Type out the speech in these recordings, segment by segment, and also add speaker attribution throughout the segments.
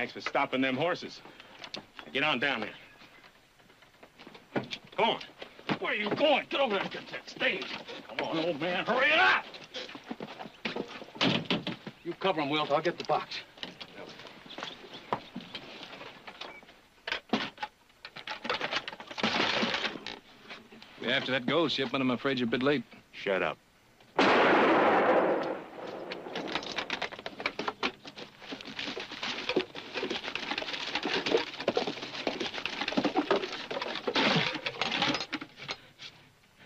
Speaker 1: Thanks for stopping them horses. Get on down there. Come on. Where are you going? Get over there and get that stage. Come on, old man. Hurry it up! You cover him, Wilt. I'll get the box.
Speaker 2: After that gold shipment, I'm afraid you're a bit late.
Speaker 1: Shut up.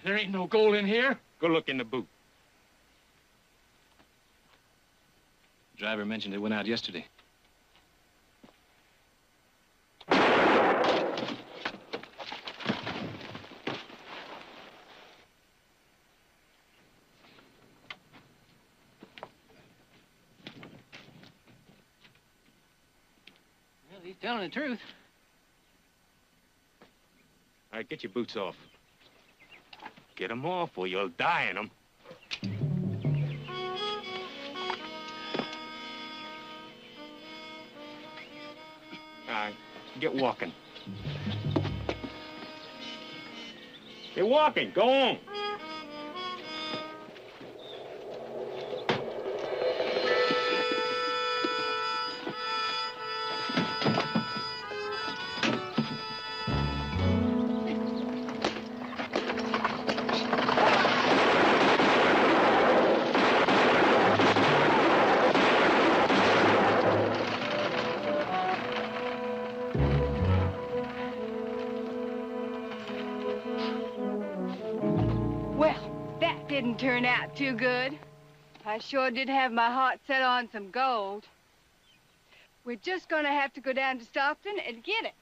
Speaker 3: There ain't no gold in here.
Speaker 1: Go look in the boot.
Speaker 2: The driver mentioned it went out yesterday.
Speaker 3: Well, he's telling the truth.
Speaker 1: All right, get your boots off. Get them off or you'll die in them. All right, get walking. Get walking, go on.
Speaker 4: Didn't turn out too good. I sure did have my heart set on some gold. We're just gonna have to go down to Stockton and get it.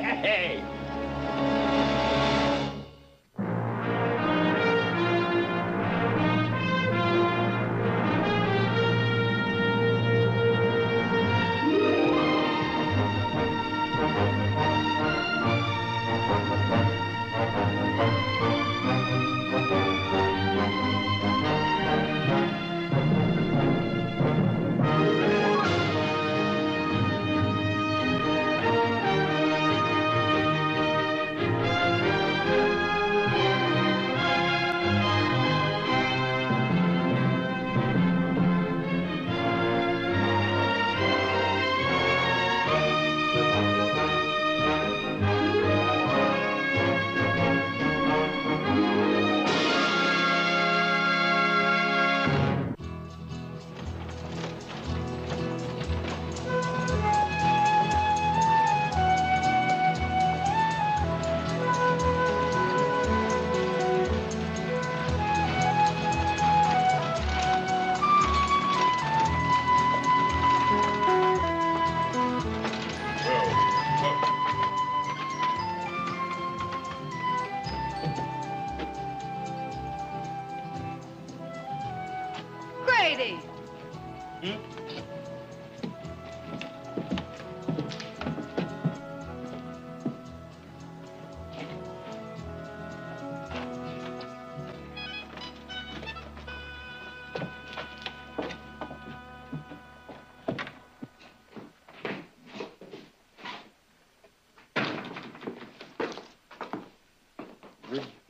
Speaker 1: Hey!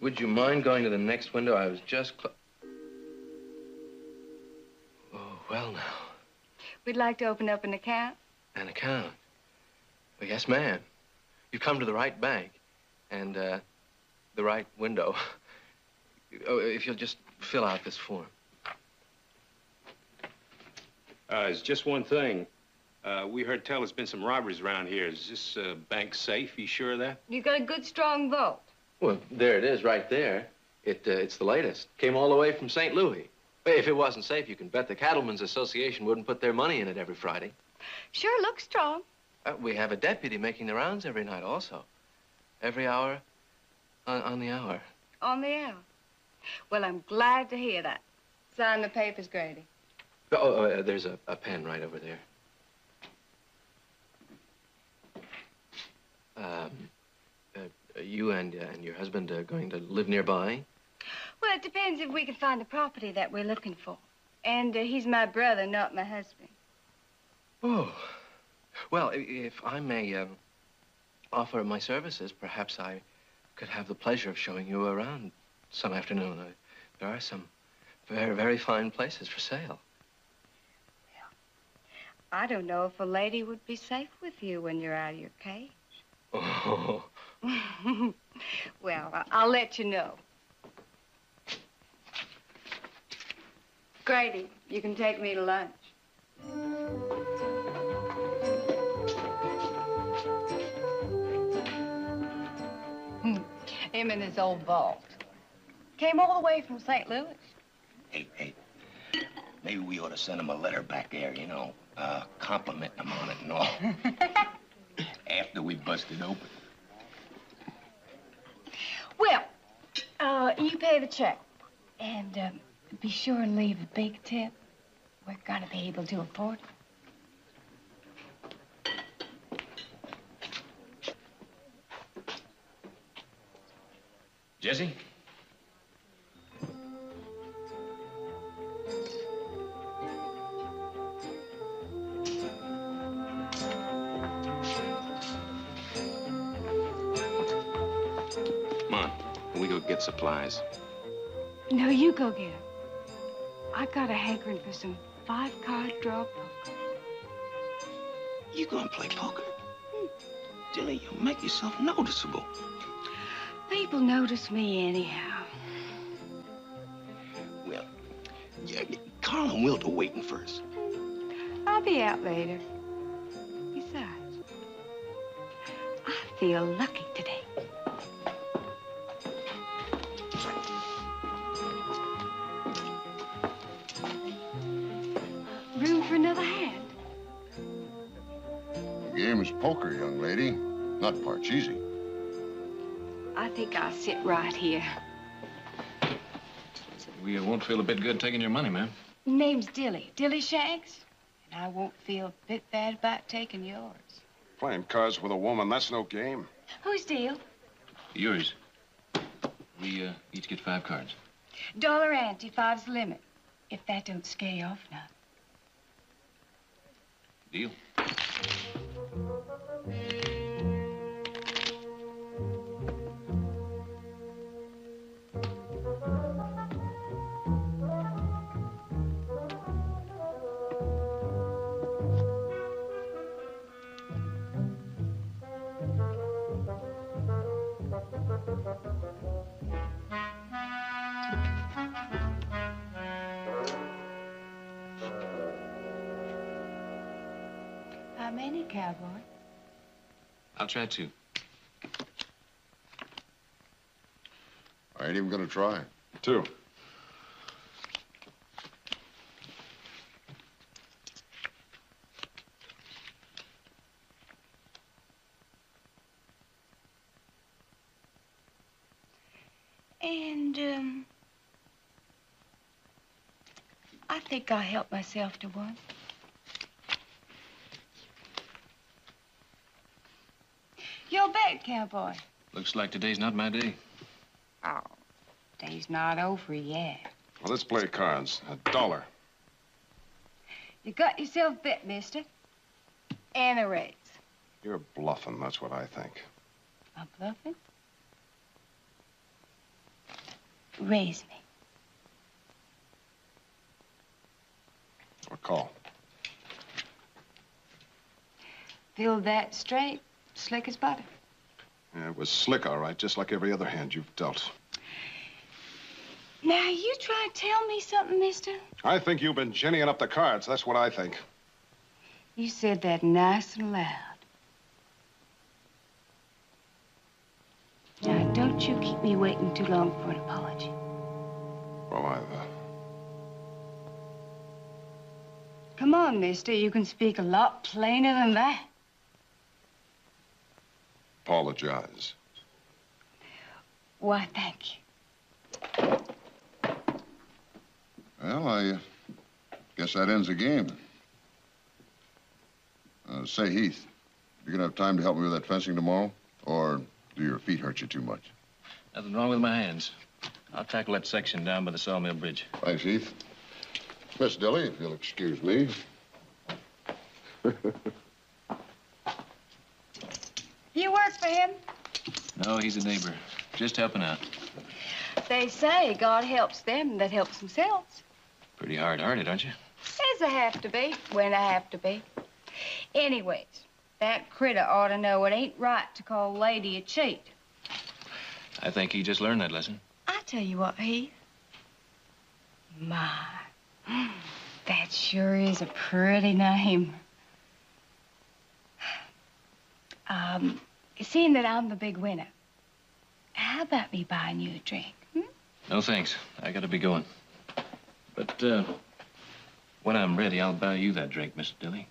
Speaker 5: Would you mind going to the next window? I was just Oh, well now.
Speaker 4: We'd like to open up an account.
Speaker 5: An account? Well, yes, ma'am. You've come to the right bank and the right window. Oh, if you'll just fill out this form.
Speaker 1: It's just one thing. We heard tell there's been some robberies around here. Is this bank safe? You sure of that?
Speaker 4: You got a good, strong vault.
Speaker 5: Well, there it is, right there. It's the latest. Came all the way from St. Louis. If it wasn't safe, you can bet the Cattlemen's Association wouldn't put their money in it every Friday.
Speaker 4: Sure looks strong.
Speaker 5: We have a deputy making the rounds every night also. Every hour on the hour.
Speaker 4: On the hour. Well, I'm glad to hear that. Sign the papers, Grady.
Speaker 5: There's a pen right over there. You and your husband are going to live nearby?
Speaker 4: Well, it depends if we can find the property that we're looking for. And he's my brother, not my husband.
Speaker 5: Oh. Well, if I may offer my services, perhaps I could have the pleasure of showing you around some afternoon. There are some very, very fine places for sale.
Speaker 4: I don't know if a lady would be safe with you when you're out of your cage.
Speaker 5: Oh.
Speaker 4: Well, I'll let you know. Grady, you can take me to lunch. Him in his old vault. Came all the way from St. Louis.
Speaker 6: Hey, maybe we ought to send him a letter back there, you know, complimenting him on it and all. After we busted open.
Speaker 4: Well, you pay the check. And be sure and leave a big tip. We're gonna be able to afford it.
Speaker 2: Jesse?
Speaker 1: Come on, we go get supplies.
Speaker 4: No, you go get him. I got a hankering for some 5-card draw poker.
Speaker 6: You gonna play poker? Dilly, you make yourself noticeable.
Speaker 4: People notice me anyhow.
Speaker 6: Well, yeah, Carl and Wilt are waiting first.
Speaker 4: I'll be out later. Besides, I feel lucky today. Room for another hand?
Speaker 7: The game is poker, young lady. Not parch easy.
Speaker 4: I think I'll sit right here.
Speaker 2: We won't feel a bit good taking your money, ma'am.
Speaker 4: Name's Dilly Shanks. And I won't feel a bit bad about taking yours.
Speaker 7: Playing cards with a woman, that's no game.
Speaker 4: Whose deal?
Speaker 2: Yours. We each get 5 cards.
Speaker 4: $1 ante, 5's the limit. If that don't scare you off now.
Speaker 2: Deal.
Speaker 4: How many, cowboy?
Speaker 2: I'll try 2.
Speaker 7: I ain't even gonna try.
Speaker 1: 2.
Speaker 4: And, I think I'll help myself to one. Your bet, cowboy.
Speaker 2: Looks like today's not my day.
Speaker 4: Oh, day's not over yet.
Speaker 7: Well, let's play cards. $1.
Speaker 4: You got yourself bet, mister. And a raise.
Speaker 7: You're bluffing, that's what I think.
Speaker 4: I'm bluffing? Raise me.
Speaker 7: Or call.
Speaker 4: Feel that straight, slick as butter.
Speaker 7: Yeah, it was slick, all right, just like every other hand you've dealt.
Speaker 4: Now, you try to tell me something, mister?
Speaker 7: I think you've been ginnying up the cards. That's what I think.
Speaker 4: You said that nice and loud. Now, don't you keep me waiting too long for an apology.
Speaker 7: Well,
Speaker 4: Come on, mister. You can speak a lot plainer than that.
Speaker 7: apologize.
Speaker 4: Why, thank you.
Speaker 7: Well, I guess that ends the game. Say, Heath, you gonna have time to help me with that fencing tomorrow? Or do your feet hurt you too much?
Speaker 2: Nothing wrong with my hands. I'll tackle that section down by the Sawmill Bridge.
Speaker 7: Thanks, Heath. Miss Dilly, if you'll excuse me.
Speaker 4: You work for him?
Speaker 2: No, he's a neighbor. Just helping out.
Speaker 4: They say God helps them that helps themselves.
Speaker 2: Pretty hard-hearted, aren't you?
Speaker 4: As I have to be, when I have to be. Anyways, that critter ought to know it ain't right to call a lady a cheat.
Speaker 2: I think he just learned that lesson.
Speaker 4: I tell you what, Heath. My, that sure is a pretty name. Seeing that I'm the big winner, how about me buying you a drink?
Speaker 2: No, thanks. I gotta be going. But, when I'm ready, I'll buy you that drink, Mr. Dilly.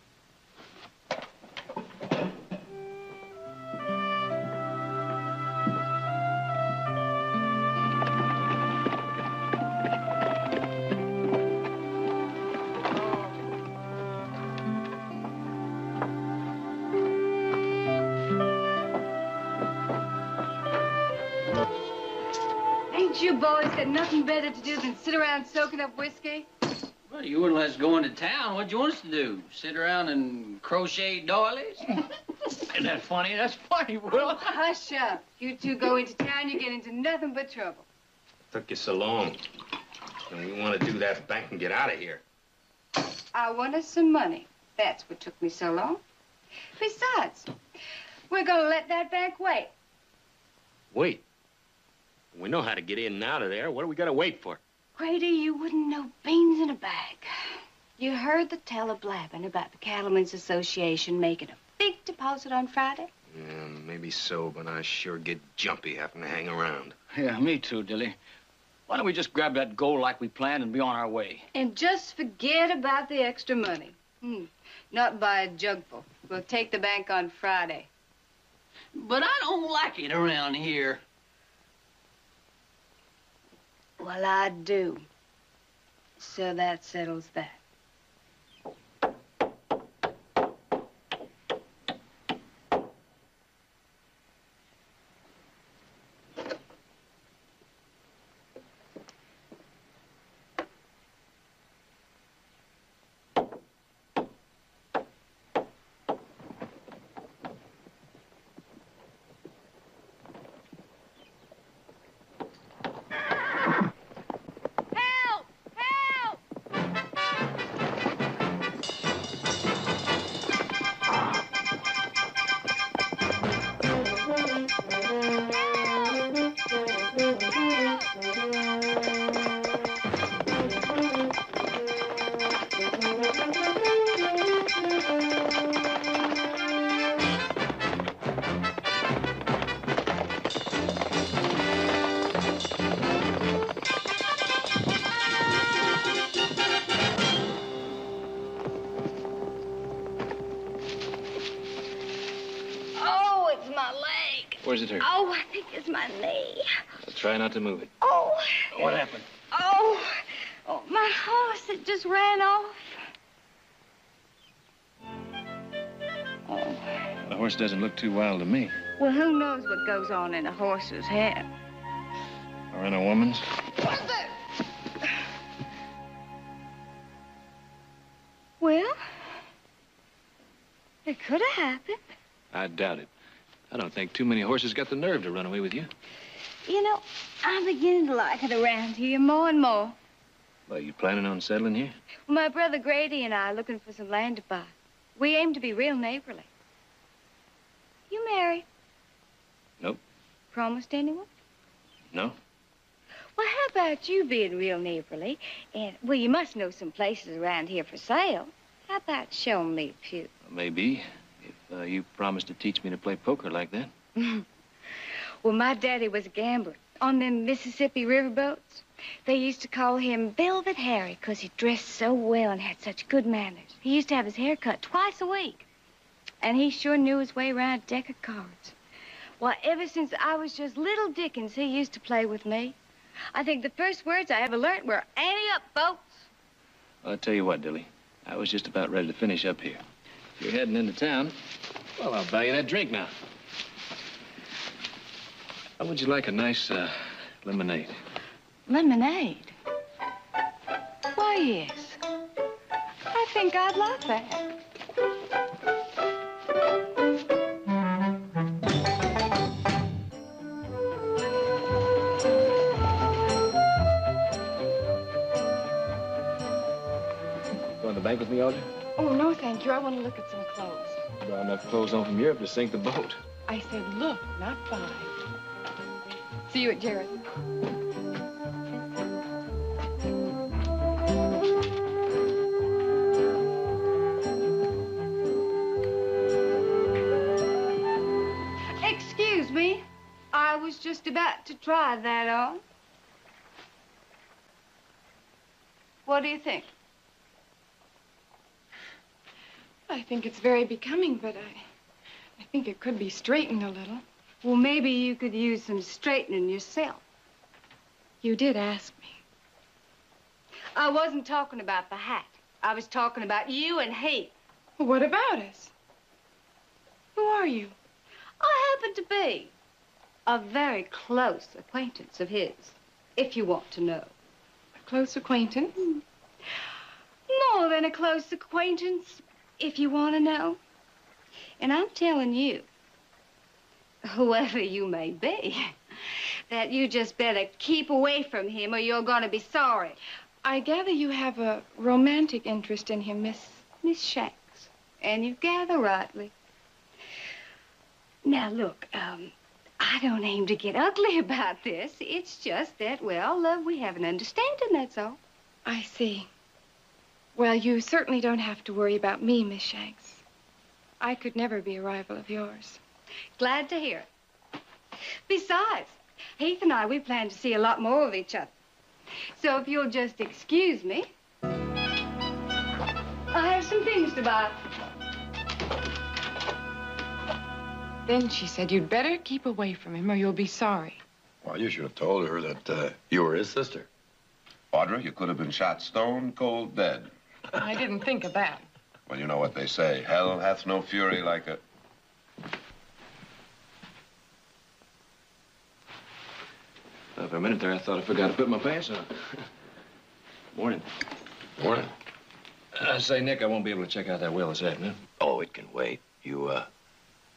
Speaker 4: You boys got nothing better to do than sit around soaking up whiskey?
Speaker 3: Well, you wouldn't let us go into town. What'd you want us to do? Sit around and crochet doilies? Isn't that funny? That's funny, Will.
Speaker 4: Hush up. You two go into town, you get into nothing but trouble.
Speaker 1: Took you so long. And we want to do that bank and get out of here.
Speaker 4: I wanted some money. That's what took me so long. Besides, we're gonna let that bank wait.
Speaker 1: Wait. We know how to get in and out of there. What do we got to wait for?
Speaker 4: Grady, you wouldn't know beans in a bag. You heard the teller blabbing about the Cattlemen's Association making a big deposit on Friday?
Speaker 1: Yeah, maybe so, but I sure get jumpy having to hang around.
Speaker 3: Yeah, me too, Dilly. Why don't we just grab that gold like we planned and be on our way?
Speaker 4: And just forget about the extra money. Not by a jugful. We'll take the bank on Friday.
Speaker 3: But I don't like it around here.
Speaker 4: Well, I do. So that settles that.
Speaker 2: Where's it hurt?
Speaker 4: Oh, I think it's my knee.
Speaker 2: I'll try not to move it.
Speaker 4: Oh.
Speaker 3: What happened?
Speaker 4: Oh, my horse, it just ran off. Oh.
Speaker 2: The horse doesn't look too wild to me.
Speaker 4: Well, who knows what goes on in a horse's head?
Speaker 2: Or in a woman's.
Speaker 4: What's that? Well, it could have happened.
Speaker 2: I doubt it. I don't think too many horses got the nerve to run away with you.
Speaker 4: You know, I'm beginning to like it around here more and more.
Speaker 2: Well, you planning on settling here?
Speaker 4: Well, my brother Grady and I are looking for some land to buy. We aim to be real neighborly. You married?
Speaker 2: Nope.
Speaker 4: Promised anyone?
Speaker 2: No.
Speaker 4: Well, how about you being real neighborly? And, well, you must know some places around here for sale. How about showing me a few?
Speaker 2: Maybe, if you promise to teach me to play poker like that.
Speaker 4: Well, my daddy was a gambler on them Mississippi riverboats. They used to call him Velvet Harry because he dressed so well and had such good manners. He used to have his hair cut twice a week. And he sure knew his way around a deck of cards. Well, ever since I was just little Dickens, he used to play with me. I think the first words I ever learned were, ante up, folks.
Speaker 2: Well, I'll tell you what, Dilly. I was just about ready to finish up here. If you're heading into town, well, I'll buy you that drink now. How would you like a nice lemonade?
Speaker 4: Lemonade? Why, yes. I think I'd like that.
Speaker 2: bank with me, Audrey?
Speaker 8: Oh, no, thank you. I want to look at some clothes.
Speaker 2: You brought enough clothes home from Europe to sink the boat.
Speaker 8: I said look, not buy. See you at Jared's.
Speaker 4: Excuse me. I was just about to try that on. What do you think?
Speaker 8: I think it's very becoming, but I think it could be straightened a little.
Speaker 4: Well, maybe you could use some straightening yourself.
Speaker 8: You did ask me.
Speaker 4: I wasn't talking about the hat. I was talking about you and Heath.
Speaker 8: Well, what about us? Who are you?
Speaker 4: I happen to be a very close acquaintance of his, if you want to know.
Speaker 8: A close acquaintance?
Speaker 4: More than a close acquaintance, if you want to know. And I'm telling you, whoever you may be, that you just better keep away from him or you're going to be sorry.
Speaker 8: I gather you have a romantic interest in him,
Speaker 4: Miss Shanks. And you gather rightly. Now, look, I don't aim to get ugly about this. It's just that, well, we have an understanding, that's all.
Speaker 8: I see. Well, you certainly don't have to worry about me, Miss Shanks. I could never be a rival of yours.
Speaker 4: Glad to hear it. Besides, Heath and I, we plan to see a lot more of each other. So if you'll just excuse me, I have some things to buy.
Speaker 8: Then she said you'd better keep away from him or you'll be sorry.
Speaker 9: Well, you should have told her that you were his sister.
Speaker 7: Audrey, you could have been shot stone cold dead.
Speaker 8: I didn't think of that.
Speaker 7: Well, you know what they say. Hell hath no fury like a...
Speaker 2: For a minute there, I thought I forgot to put my pants on. Morning.
Speaker 9: Morning.
Speaker 2: I say, Nick, I won't be able to check out that will this afternoon.
Speaker 9: Oh, it can wait. You,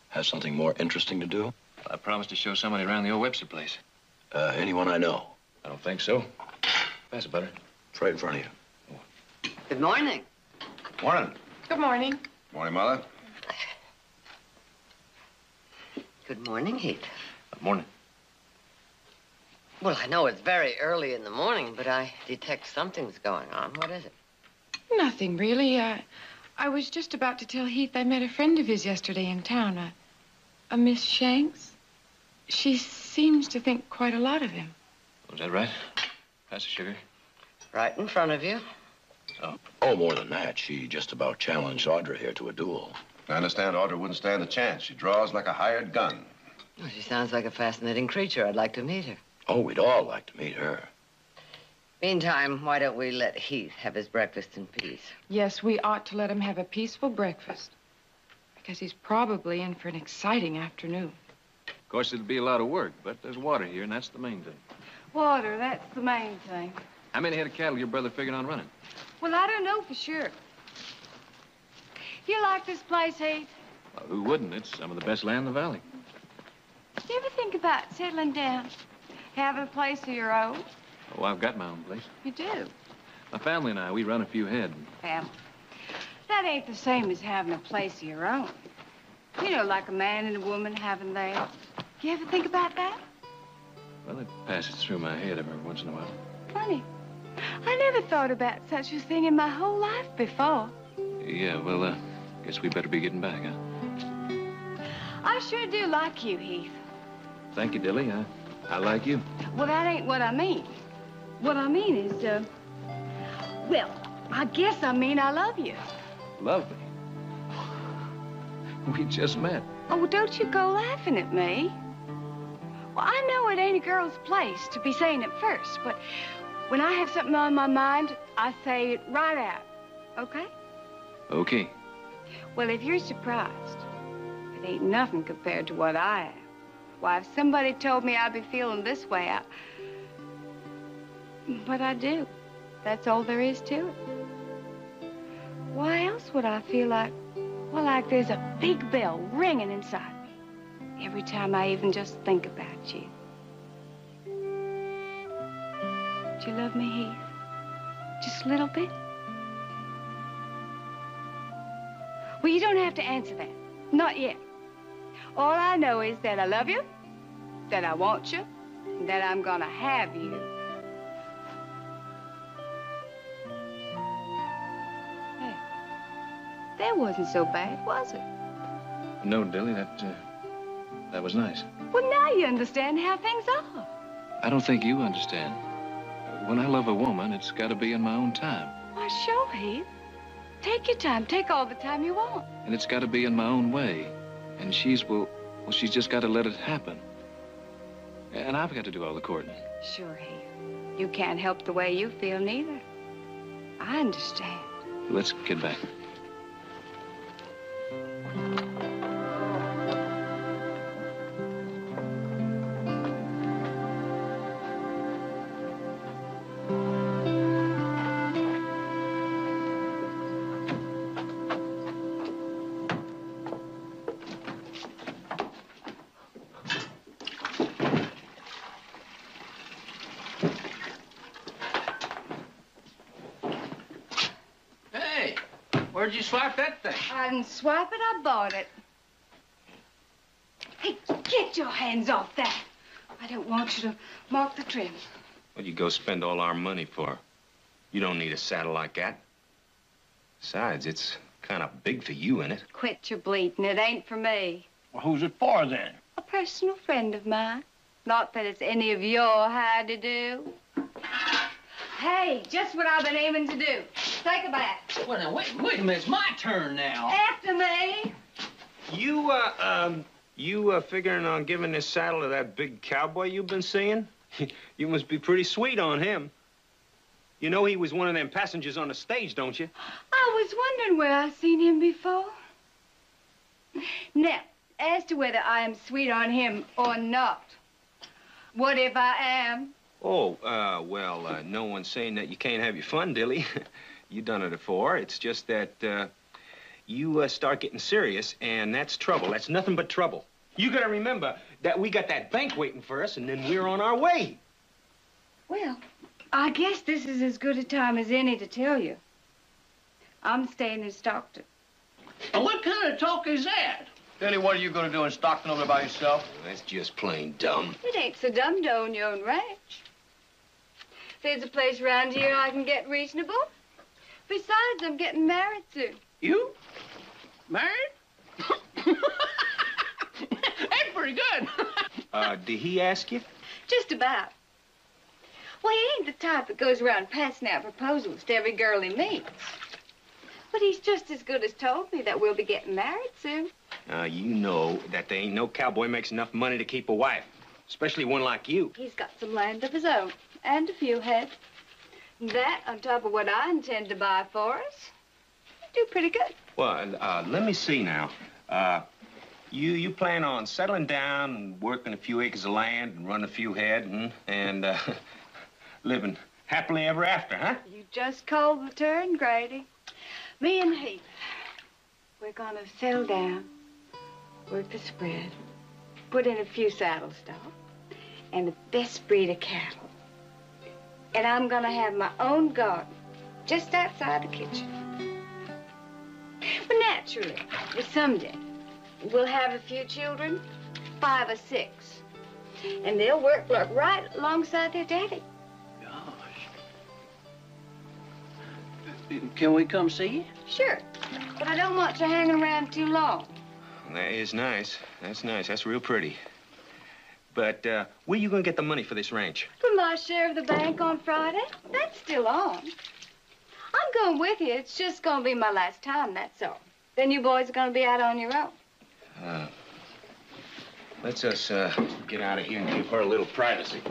Speaker 9: have something more interesting to do?
Speaker 2: I promised to show somebody around the old Webster place.
Speaker 9: Anyone I know?
Speaker 2: I don't think so. Pass it, Butter.
Speaker 9: It's right in front of you.
Speaker 10: Good morning.
Speaker 7: Morning.
Speaker 8: Good morning.
Speaker 7: Morning, Mother.
Speaker 10: Good morning, Heath.
Speaker 2: Morning.
Speaker 10: Well, I know it's very early in the morning, but I detect something's going on. What is it?
Speaker 8: Nothing, really. I was just about to tell Heath I met a friend of his yesterday in town, a Miss Shanks. She seems to think quite a lot of him.
Speaker 2: Was that right? Pass the sugar.
Speaker 10: Right in front of you.
Speaker 9: Oh, more than that. She just about challenged Audrey here to a duel.
Speaker 7: I understand Audrey wouldn't stand a chance. She draws like a hired gun.
Speaker 10: Well, she sounds like a fascinating creature. I'd like to meet her.
Speaker 9: Oh, we'd all like to meet her.
Speaker 10: Meantime, why don't we let Heath have his breakfast in peace?
Speaker 8: Yes, we ought to let him have a peaceful breakfast. Because he's probably in for an exciting afternoon.
Speaker 2: Of course, it'll be a lot of work, but there's water here, and that's the main thing.
Speaker 4: Water, that's the main thing.
Speaker 2: How many head of cattle your brother figured on running?
Speaker 4: Well, I don't know for sure. You like this place, Heath?
Speaker 2: Well, who wouldn't? It's some of the best land in the valley.
Speaker 4: Do you ever think about settling down? Having a place of your own?
Speaker 2: Oh, I've got my own place.
Speaker 4: You do?
Speaker 2: My family and I, we run a few head.
Speaker 4: Family. That ain't the same as having a place of your own. You know, like a man and a woman having theirs. Do you ever think about that?
Speaker 2: Well, it passes through my head every once in a while.
Speaker 4: Funny. I never thought about such a thing in my whole life before.
Speaker 2: Yeah, well, guess we better be getting back, huh?
Speaker 4: I sure do like you, Heath.
Speaker 2: Thank you, Dilly. I like you.
Speaker 4: Well, that ain't what I mean. What I mean is, well, I guess I mean I love you.
Speaker 2: Love me? We just met.
Speaker 4: Oh, don't you go laughing at me. Well, I know it ain't a girl's place to be saying it first, but when I have something on my mind, I say it right out, okay?
Speaker 2: Okay.
Speaker 4: Well, if you're surprised, it ain't nothing compared to what I am. Why, if somebody told me I'd be feeling this way, but I do. That's all there is to it. Why else would I feel like, well, like there's a big bell ringing inside me every time I even just think about you? Do you love me, Heath? Just a little bit? Well, you don't have to answer that. Not yet. All I know is that I love you, that I want you, and that I'm gonna have you. Hey, that wasn't so bad, was it?
Speaker 2: No, Dilly, that was nice.
Speaker 4: Well, now you understand how things are.
Speaker 2: I don't think you understand. When I love a woman, it's got to be in my own time.
Speaker 4: Why, sure, Heath. Take your time. Take all the time you want.
Speaker 2: And it's got to be in my own way. And she's just got to let it happen. And I've got to do all the courting.
Speaker 4: Sure, Heath. You can't help the way you feel, neither. I understand.
Speaker 2: Let's get back.
Speaker 3: Where'd you swipe that thing?
Speaker 4: I didn't swipe it, I bought it. Hey, get your hands off that. I don't want you to mark the trim.
Speaker 1: What'd you go spend all our money for? You don't need a saddle like that. Besides, it's kind of big for you, ain't it?
Speaker 4: Quit your bleating. It ain't for me.
Speaker 3: Well, who's it for, then?
Speaker 4: A personal friend of mine. Not that it's any of your howdy-do. Hey, just what I've been aiming to do. Take a bath.
Speaker 3: Well, now, wait a minute. It's my turn now.
Speaker 4: After me.
Speaker 1: You figuring on giving this saddle to that big cowboy you've been seeing? You must be pretty sweet on him. You know he was one of them passengers on the stage, don't you?
Speaker 4: I was wondering where I've seen him before. Now, as to whether I am sweet on him or not, what if I am?
Speaker 1: Oh, well, no one's saying that you can't have your fun, Dilly. You done it before. It's just that, you start getting serious, and that's trouble. That's nothing but trouble. You gotta remember that we got that bank waiting for us, and then we're on our way.
Speaker 4: Well, I guess this is as good a time as any to tell you. I'm staying in Stockton.
Speaker 3: Now, what kind of talk is that?
Speaker 11: Dilly, what are you going to do in Stockton over by yourself?
Speaker 1: Well, that's just plain dumb.
Speaker 4: It ain't so dumb to own your own ranch. There's a place around here I can get reasonable. Besides, I'm getting married soon.
Speaker 3: You? Married? That's pretty good.
Speaker 1: Did he ask you?
Speaker 4: Just about. Well, he ain't the type that goes around passing out proposals to every girl he meets. But he's just as good as told me that we'll be getting married soon.
Speaker 1: You know that there ain't no cowboy makes enough money to keep a wife, especially one like you.
Speaker 4: He's got some land of his own, and a few head. That, on top of what I intend to buy for us, do pretty good.
Speaker 1: Well, let me see now. You plan on settling down and working a few acres of land and running a few head and living happily ever after, huh?
Speaker 4: You just called the turn, Grady. Me and Heath, we're gonna settle down, work the spread, put in a few saddle stock, and the best breed of cattle. And I'm gonna have my own garden just outside the kitchen. But naturally, someday, we'll have a few children, 5 or 6. And they'll work right alongside their daddy.
Speaker 3: Can we come see you?
Speaker 4: Sure, but I don't want you hanging around too long.
Speaker 1: That is nice. That's nice. That's real pretty. But where you gonna get the money for this ranch?
Speaker 4: From my share of the bank on Friday. That's still on. I'm going with you. It's just gonna be my last time, that's all. Then you boys are gonna be out on your own.
Speaker 1: Let's us get out of here and give her a little privacy.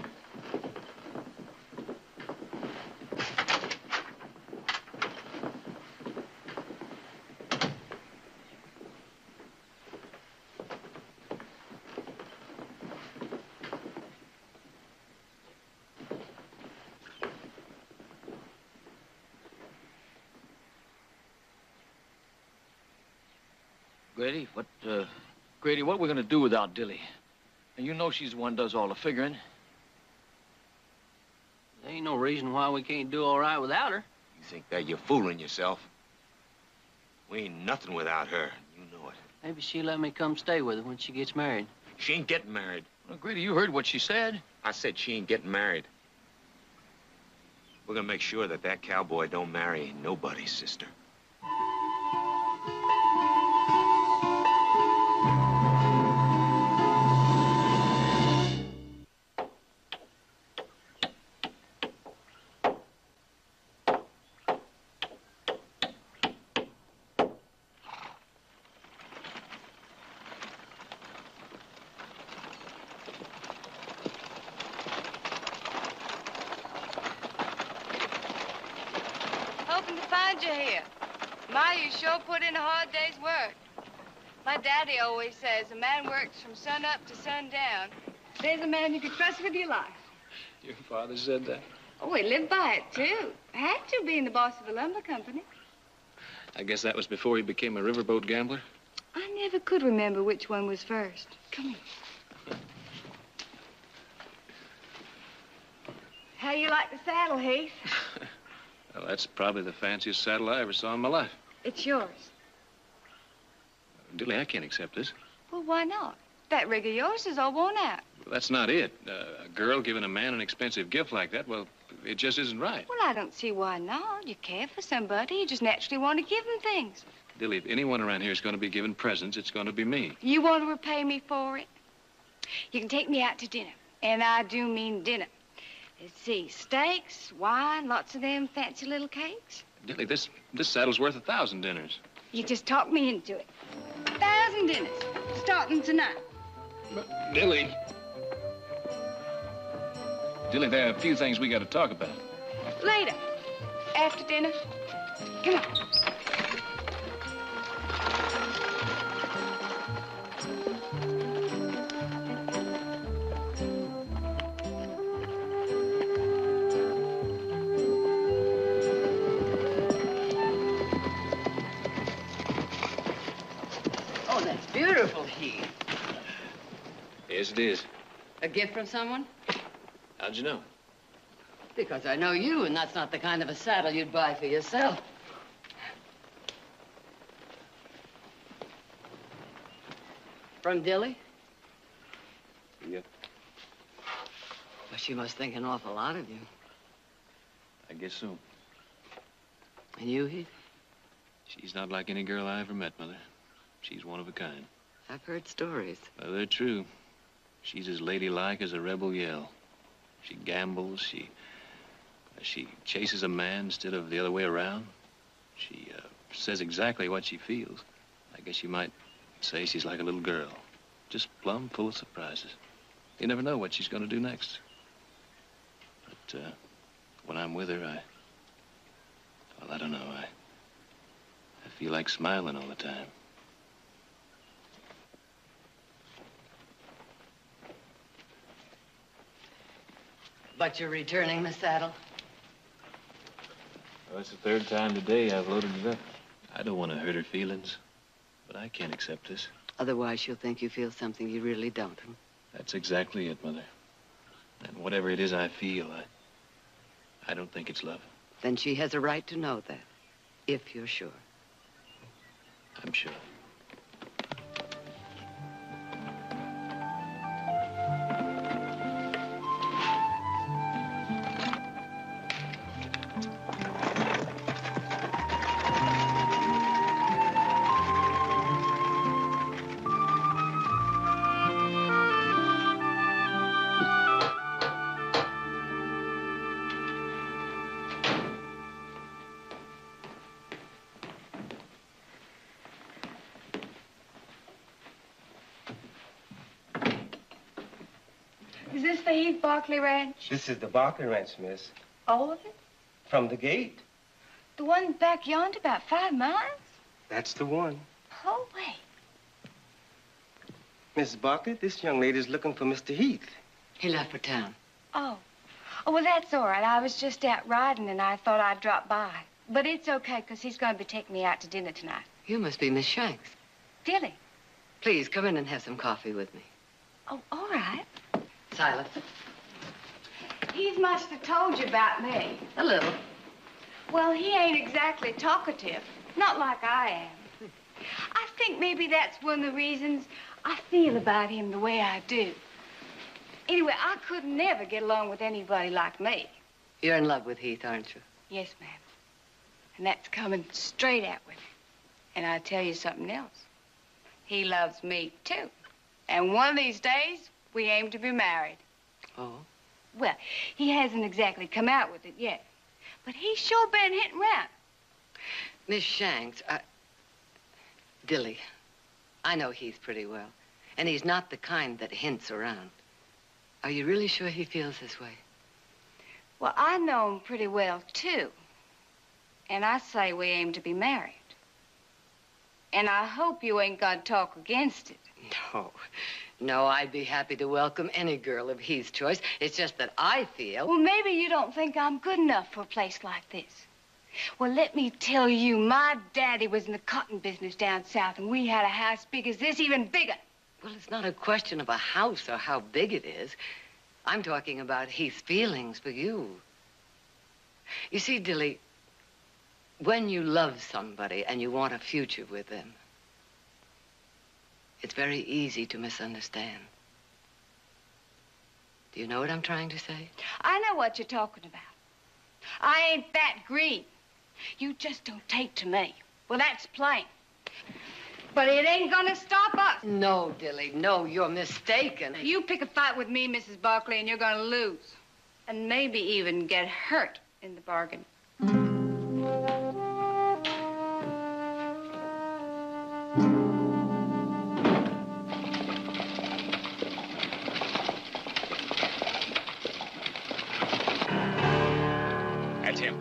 Speaker 2: Grady, what we're gonna do without Dilly? And you know she's the one who does all the figuring.
Speaker 3: There ain't no reason why we can't do all right without her.
Speaker 1: You think that you're fooling yourself? We ain't nothing without her. You know it.
Speaker 3: Maybe she'll let me come stay with her when she gets married.
Speaker 1: She ain't getting married.
Speaker 2: Well, Grady, you heard what she said.
Speaker 1: I said she ain't getting married. We're gonna make sure that that cowboy don't marry nobody's sister.
Speaker 4: Hoping to find you here. Ma, you sure put in a hard day's work. My daddy always says a man works from sun up to sundown. There's a man you can trust with your life.
Speaker 2: Your father said that?
Speaker 4: Oh, he lived by it, too. Had to, being the boss of the lumber company.
Speaker 2: I guess that was before he became a riverboat gambler?
Speaker 4: I never could remember which one was first. Come here. How you like the saddle, Heath?
Speaker 2: Well, that's probably the fanciest saddle I ever saw in my life.
Speaker 4: It's yours.
Speaker 2: Dilly, I can't accept this.
Speaker 4: Well, why not? That rig of yours is all worn out.
Speaker 2: Well, that's not it. A girl giving a man an expensive gift like that, well, it just isn't right.
Speaker 4: Well, I don't see why not. You care for somebody. You just naturally want to give them things.
Speaker 2: Dilly, if anyone around here is going to be given presents, it's going to be me.
Speaker 4: You want to repay me for it? You can take me out to dinner. And I do mean dinner. Let's see, steaks, wine, lots of them fancy little cakes.
Speaker 2: Dilly, this saddle's worth 1,000 dinners.
Speaker 4: You just talked me into it. 1,000 dinners, starting tonight.
Speaker 2: But, Dilly, there are a few things we got to talk about.
Speaker 4: Later, after dinner. Come on.
Speaker 10: Oh, that's beautiful, Heath.
Speaker 2: Yes, it is.
Speaker 10: A gift from someone?
Speaker 2: How'd you know?
Speaker 10: Because I know you, and that's not the kind of a saddle you'd buy for yourself. From Dilly?
Speaker 2: Yep.
Speaker 10: Well, she must think an awful lot of you.
Speaker 2: I guess so.
Speaker 10: And you, Heath?
Speaker 2: She's not like any girl I ever met, Mother. She's one of a kind.
Speaker 10: I've heard stories.
Speaker 2: Well, they're true. She's as ladylike as a rebel yell. She gambles. She chases a man instead of the other way around. She says exactly what she feels. I guess you might say she's like a little girl, just plumb full of surprises. You never know what she's going to do next. But when I'm with her, I don't know. I feel like smiling all the time.
Speaker 10: But you're returning the saddle?
Speaker 2: Well, it's the third time today I've loaded it up. I don't want to hurt her feelings, but I can't accept this.
Speaker 10: Otherwise, she'll think you feel something you really don't.
Speaker 2: That's exactly it, Mother. And whatever it is I feel, I don't think it's love.
Speaker 10: Then she has a right to know that, if you're sure.
Speaker 2: I'm sure.
Speaker 4: Is this the Heath Barkley Ranch?
Speaker 12: This is the Barkley Ranch, miss.
Speaker 4: All of it?
Speaker 12: From the gate.
Speaker 4: The one back yonder, about 5 miles?
Speaker 12: That's the one.
Speaker 4: Oh, wait.
Speaker 12: Mrs. Barkley, this young lady's looking for Mr. Heath.
Speaker 10: He left for town.
Speaker 4: Oh. Oh, well, that's all right. I was just out riding, and I thought I'd drop by. But it's okay, because he's going to be taking me out to dinner tonight.
Speaker 10: You must be Miss Shanks.
Speaker 4: Dilly.
Speaker 10: Please, come in and have some coffee with me.
Speaker 4: Oh, all right.
Speaker 10: Silas.
Speaker 4: He must have told you about me.
Speaker 10: A little.
Speaker 4: Well, he ain't exactly talkative. Not like I am. I think maybe that's one of the reasons I feel about him the way I do. Anyway, I could never get along with anybody like me.
Speaker 10: You're in love with Heath, aren't you?
Speaker 4: Yes, ma'am. And that's coming straight out with him. And I'll tell you something else. He loves me, too. And one of these days, we aim to be married.
Speaker 10: Oh?
Speaker 4: Well, he hasn't exactly come out with it yet. But he's sure been hitting around.
Speaker 10: Miss Shanks, Dilly, I know Heath pretty well. And he's not the kind that hints around. Are you really sure he feels this way?
Speaker 4: Well, I know him pretty well, too. And I say we aim to be married. And I hope you ain't gonna talk against it.
Speaker 10: No, I'd be happy to welcome any girl of Heath's choice. It's just that I feel...
Speaker 4: Well, maybe you don't think I'm good enough for a place like this. Well, let me tell you, my daddy was in the cotton business down south, and we had a house big as this, even bigger.
Speaker 10: Well, it's not a question of a house or how big it is. I'm talking about Heath's feelings for you. You see, Dilly, when you love somebody and you want a future with them, it's very easy to misunderstand. Do you know what I'm trying to say?
Speaker 4: I know what you're talking about. I ain't that green. You just don't take to me. Well, that's plain. But it ain't gonna stop us.
Speaker 10: No, Dilly, no, you're mistaken.
Speaker 4: You pick a fight with me, Mrs. Barkley, and you're gonna lose. And maybe even get hurt in the bargain.
Speaker 2: That's him.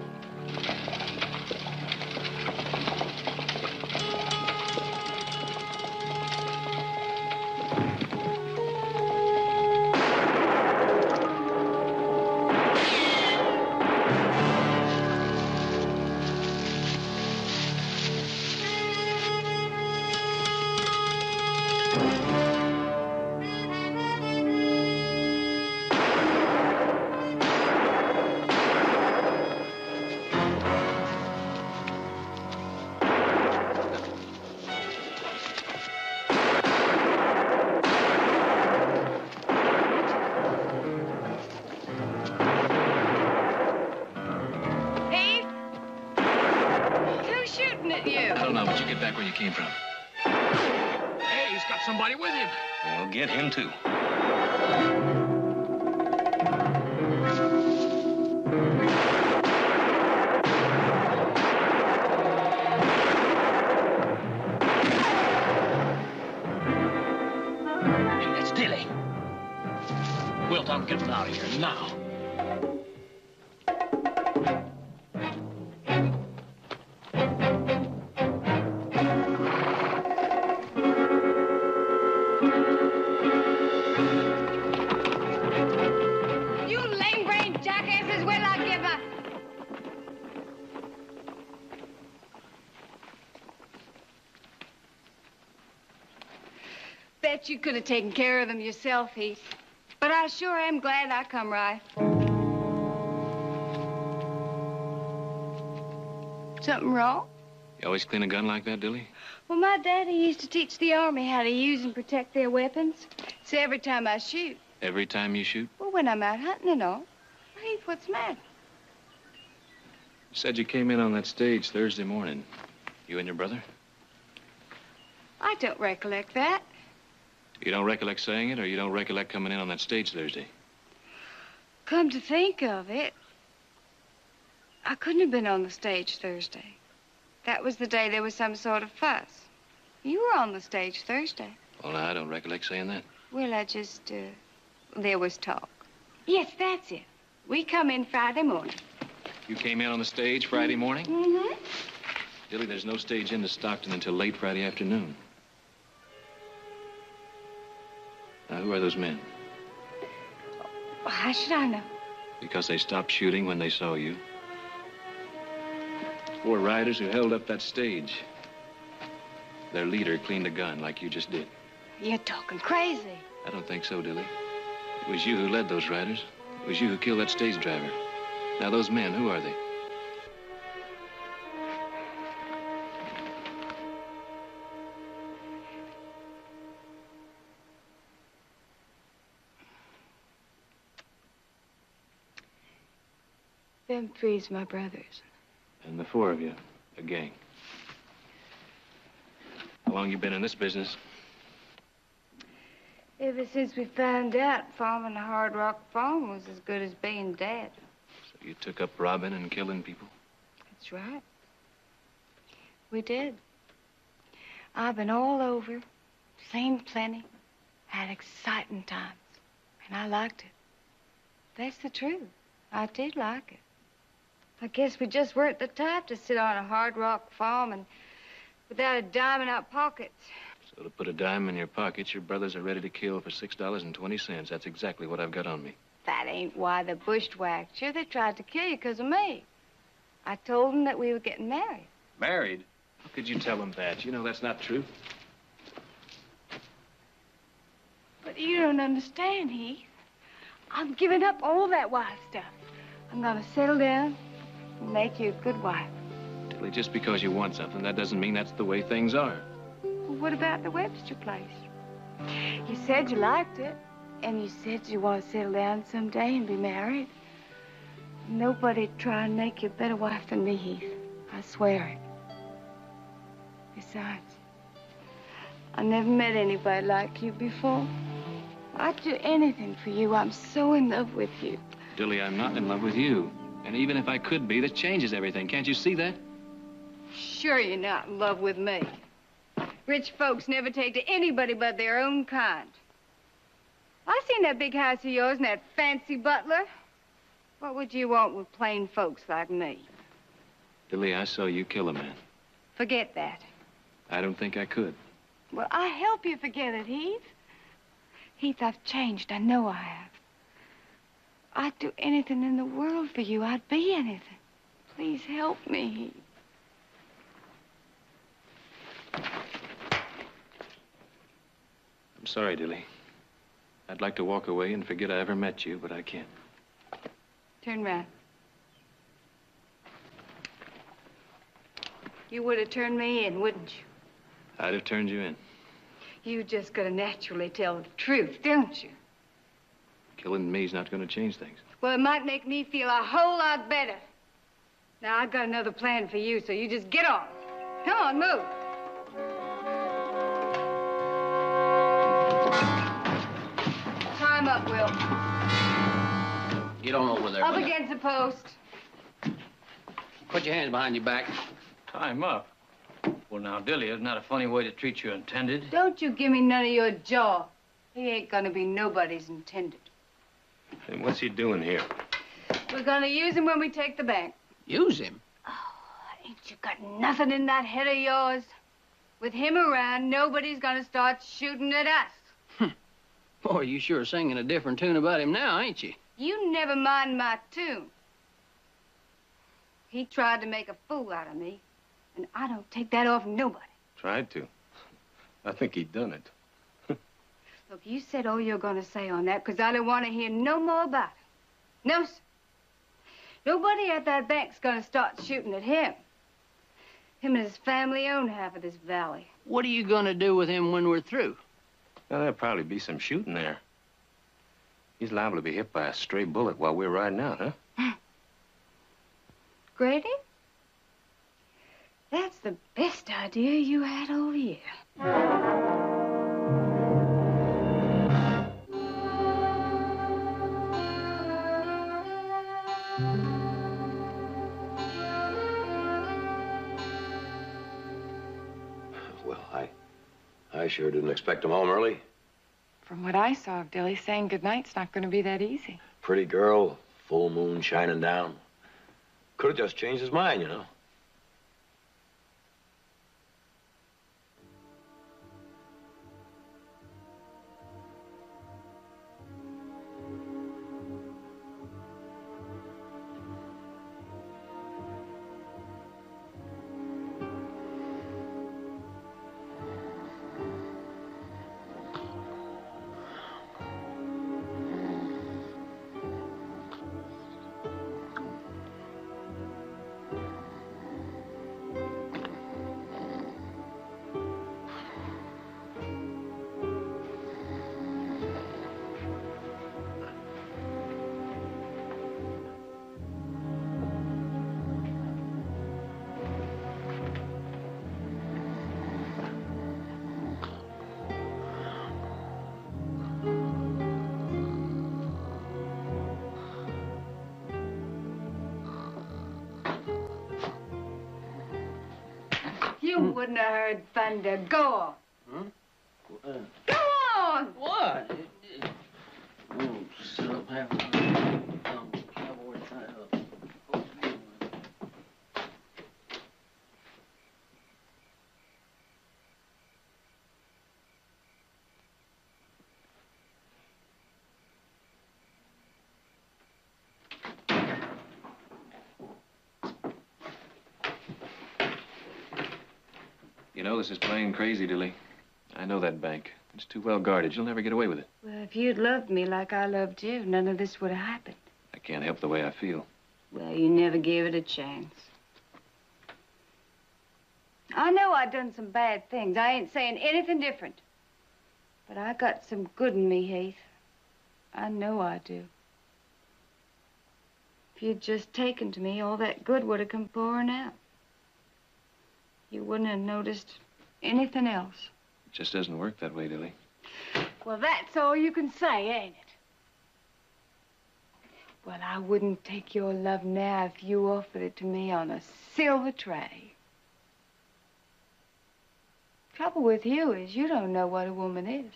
Speaker 2: Back where you came from. Hey, he's got somebody with him.
Speaker 1: We'll get him, too.
Speaker 2: Hey, that's Dilly. We'll talk get him out of here now.
Speaker 4: Bet you could have taken care of them yourself, Heath. But I sure am glad I come right. Something wrong?
Speaker 2: You always clean a gun like that, Dilly?
Speaker 4: Well, my daddy used to teach the Army how to use and protect their weapons. So every time I shoot.
Speaker 2: Every time you shoot?
Speaker 4: Well, when I'm out hunting and all. Heath, what's the matter?
Speaker 2: You said you came in on that stage Thursday morning. You and your brother?
Speaker 4: I don't recollect that.
Speaker 2: You don't recollect saying it, or you don't recollect coming in on that stage Thursday?
Speaker 4: Come to think of it, I couldn't have been on the stage Thursday. That was the day there was some sort of fuss. You were on the stage Thursday.
Speaker 2: Well, I don't recollect saying that.
Speaker 4: Well, there was talk. Yes, that's it. We come in Friday morning.
Speaker 2: You came in on the stage Friday morning?
Speaker 4: Mm-hmm.
Speaker 2: Dilly, there's no stage into Stockton until late Friday afternoon. Now, who are those men?
Speaker 4: Well, how should I know?
Speaker 2: Because they stopped shooting when they saw you. 4 riders who held up that stage. Their leader cleaned a gun like you just did.
Speaker 4: You're talking crazy.
Speaker 2: I don't think so, Dilly. It was you who led those riders. It was you who killed that stage driver. Now, those men, who are they?
Speaker 4: Them three's my brothers.
Speaker 2: And the four of you, a gang. How long you been in this business?
Speaker 4: Ever since we found out farming a hard rock farm was as good as being dead.
Speaker 2: So you took up robbing and killing people?
Speaker 4: That's right. We did. I've been all over, seen plenty, had exciting times, and I liked it. That's the truth. I did like it. I guess we just weren't the type to sit on a hard rock farm and without a dime in our pockets.
Speaker 2: So to put a dime in your pockets, your brothers are ready to kill for $6.20. That's exactly what I've got on me.
Speaker 4: That ain't why they bushwhacked you. They tried to kill you because of me. I told them that we were getting married.
Speaker 2: Married? How could you tell them that? You know that's not true.
Speaker 4: But you don't understand, Heath. I'm giving up all that wife stuff. I'm gonna settle down and make you a good wife.
Speaker 2: Tilly, just because you want something, that doesn't mean that's the way things are.
Speaker 4: Well, what about the Webster place? You said you liked it, and you said you want to settle down someday and be married. Nobody'd try and make you a better wife than me, Heath. I swear it. Besides, I never met anybody like you before. I'd do anything for you. I'm so in love with you.
Speaker 2: Dilly, I'm not in love with you. And even if I could be, that changes everything. Can't you see that?
Speaker 4: Sure you're not in love with me. Rich folks never take to anybody but their own kind. I seen that big house of yours and that fancy butler. What would you want with plain folks like me?
Speaker 2: Dilly, I saw you kill a man.
Speaker 4: Forget that.
Speaker 2: I don't think I could.
Speaker 4: Well, I help you forget it, Heath. Heath, I've changed. I know I have. I'd do anything in the world for you. I'd be anything. Please help me, Heath.
Speaker 2: I'm sorry, Dilly. I'd like to walk away and forget I ever met you, but I can't.
Speaker 4: Turn round. You would have turned me in, wouldn't you?
Speaker 2: I'd have turned you in.
Speaker 4: You just gotta naturally tell the truth, don't you?
Speaker 2: Killing me's not going to change things.
Speaker 4: Well, it might make me feel a whole lot better. Now, I've got another plan for you, so you just get on. Come on, move. Time up, Will.
Speaker 3: Get on over there.
Speaker 4: Up against the post.
Speaker 3: Put your hands behind your back.
Speaker 11: Time up. Well, now, Dilly, isn't that a funny way to treat your intended?
Speaker 4: Don't you give me none of your jaw. He ain't gonna be nobody's intended.
Speaker 1: And what's he doing here?
Speaker 4: We're gonna use him when we take the bank.
Speaker 3: Use him?
Speaker 4: Ain't you got nothing in that head of yours? With him around, nobody's gonna start shooting at us.
Speaker 3: Boy, you sure singing a different tune about him now, ain't you?
Speaker 4: You never mind my tune. He tried to make a fool out of me, and I don't take that off nobody.
Speaker 1: Tried to. I think he done it.
Speaker 4: Look, you said all you're gonna say on that, because I don't want to hear no more about it. No, sir. Nobody at that bank's gonna start shooting at him. Him and his family own half of this valley.
Speaker 3: What are you gonna do with him when we're through?
Speaker 1: Well, there'll probably be some shooting there. He's liable to be hit by a stray bullet while we're riding out, huh?
Speaker 4: Grady? That's the best idea you had all year.
Speaker 9: Well, I sure didn't expect him home early.
Speaker 8: From what I saw of Dilly, saying goodnight's not going to be that easy.
Speaker 9: Pretty girl, full moon shining down. Could have just changed his mind, you know.
Speaker 4: You wouldn't have heard thunder. Go on.
Speaker 3: Huh?
Speaker 4: Go on!
Speaker 3: What? Oh, sit up, have a cowboy tie up.
Speaker 2: You know, this is playing crazy, Dilly. I know that bank. It's too well guarded. You'll never get away with it.
Speaker 4: Well, if you'd loved me like I loved you, none of this would have happened.
Speaker 2: I can't help the way I feel.
Speaker 4: Well, you never gave it a chance. I know I done some bad things. I ain't saying anything different. But I got some good in me, Heath. I know I do. If you'd just taken to me, all that good would have come pouring out. You wouldn't have noticed anything else.
Speaker 2: It just doesn't work that way, Dilly.
Speaker 4: Well, that's all you can say, ain't it? Well, I wouldn't take your love now if you offered it to me on a silver tray. Trouble with you is you don't know what a woman is.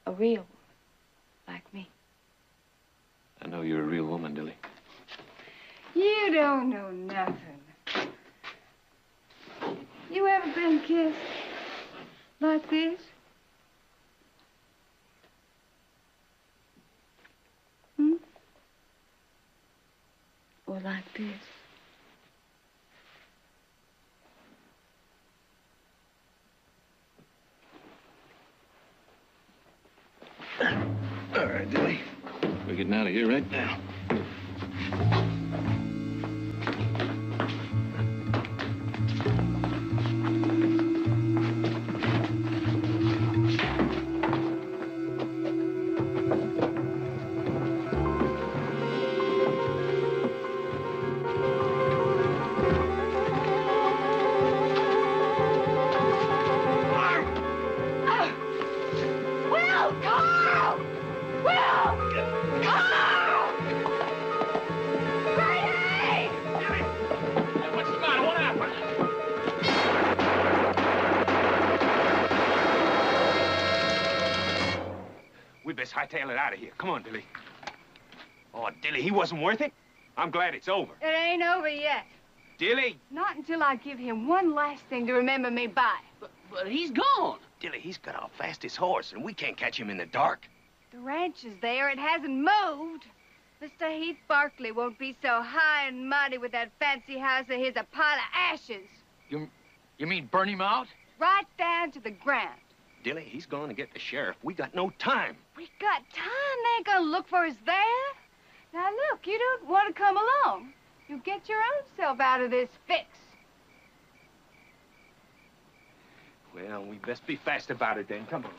Speaker 4: A real woman, like me.
Speaker 2: I know you're a real woman, Dilly.
Speaker 4: You don't know nothing. You ever been kissed like this? Hmm? Or like this?
Speaker 2: All right, Dilly. We're getting out of here right now.
Speaker 4: Will! Carl! Will! Carl! Brady!
Speaker 1: What's the matter? What happened? We best hightail it out of here. Come on, Dilly. Oh, Dilly, he wasn't worth it. I'm glad it's over.
Speaker 4: It ain't over yet.
Speaker 1: Dilly!
Speaker 4: Not until I give him one last thing to remember me by.
Speaker 3: But he's gone.
Speaker 6: Dilly, he's got our fastest horse, and we can't catch him in the dark.
Speaker 4: The ranch is there. It hasn't moved. Mr. Heath Barkley won't be so high and mighty with that fancy house of his, a pile of ashes.
Speaker 11: You mean burn him out?
Speaker 4: Right down to the ground.
Speaker 6: Dilly, he's going to get the sheriff. We got no time.
Speaker 4: We got time. They ain't gonna look for us there. Now, look, you don't want to come along. You get your own self out of this fix.
Speaker 1: Well, we best be fast about it then. Come on.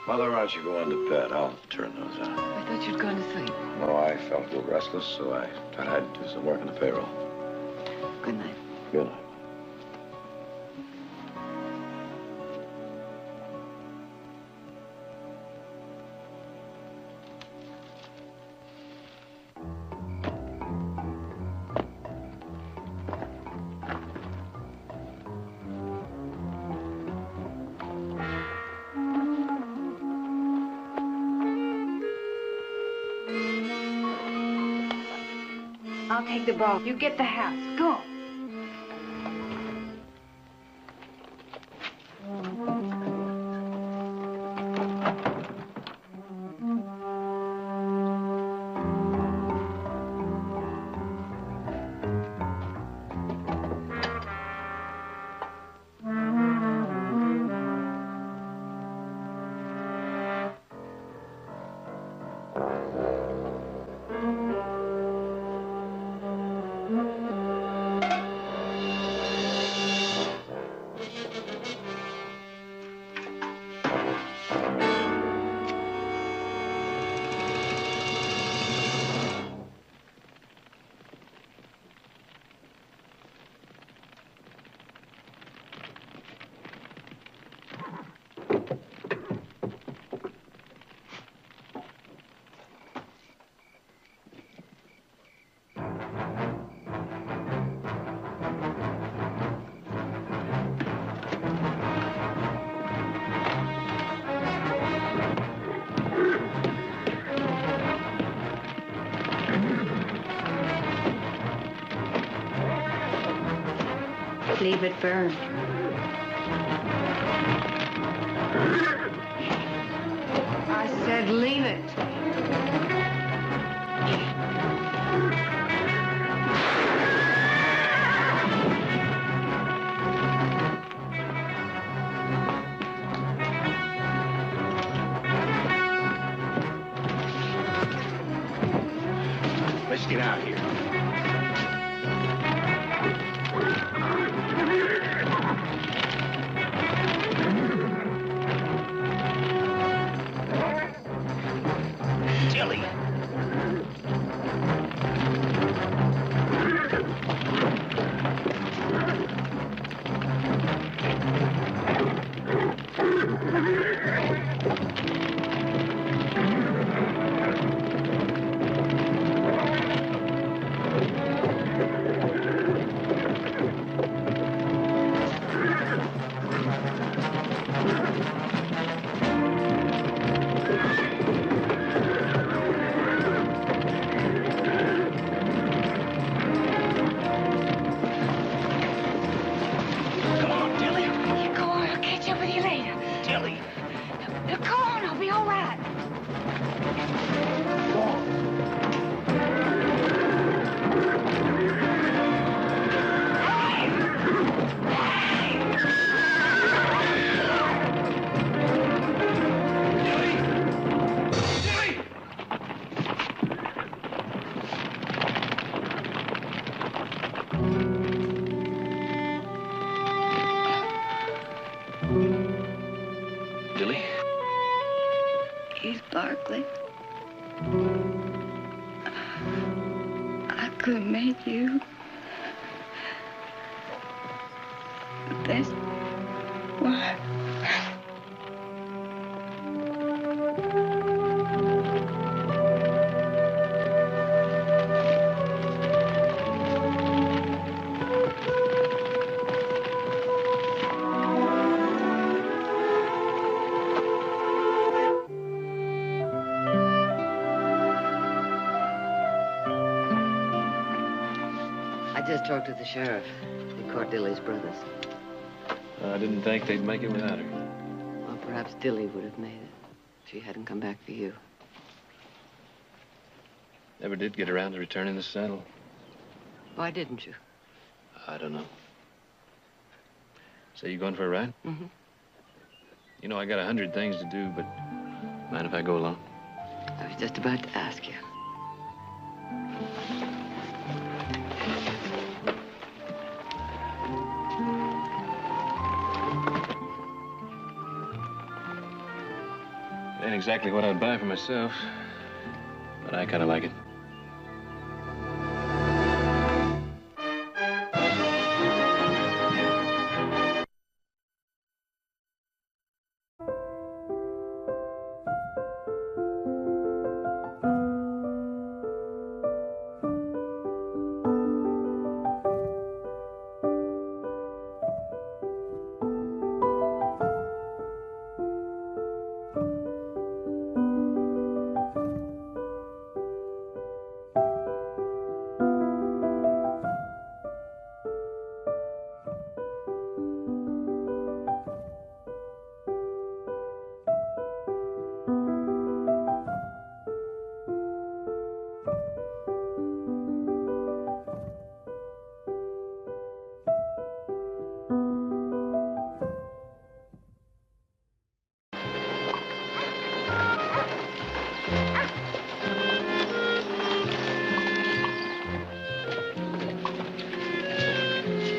Speaker 9: Mother, why don't you go on to bed? I'll turn those out.
Speaker 10: I thought you'd gone to sleep.
Speaker 9: No, I felt a little restless, so I thought I'd do some work on the payroll.
Speaker 10: Good night.
Speaker 9: Good night.
Speaker 4: I'll take the ball. You get the house. Go. Leave it burn. I said leave it.
Speaker 1: Let's get out of here. Tilly.
Speaker 4: Heath Barkley. I could have made you. But that's why.
Speaker 10: I just talked to the sheriff. He caught Dilly's brothers.
Speaker 2: I didn't think they'd make it without her.
Speaker 10: Well, perhaps Dilly would have made it if she hadn't come back for you.
Speaker 2: Never did get around to returning the saddle.
Speaker 10: Why didn't you?
Speaker 2: I don't know. So you going for a ride?
Speaker 10: Mm-hmm.
Speaker 2: You know, I got 100 things to do, but mind if I go along?
Speaker 10: I was just about to ask you.
Speaker 2: It ain't exactly what I'd buy for myself, but I kind of like it.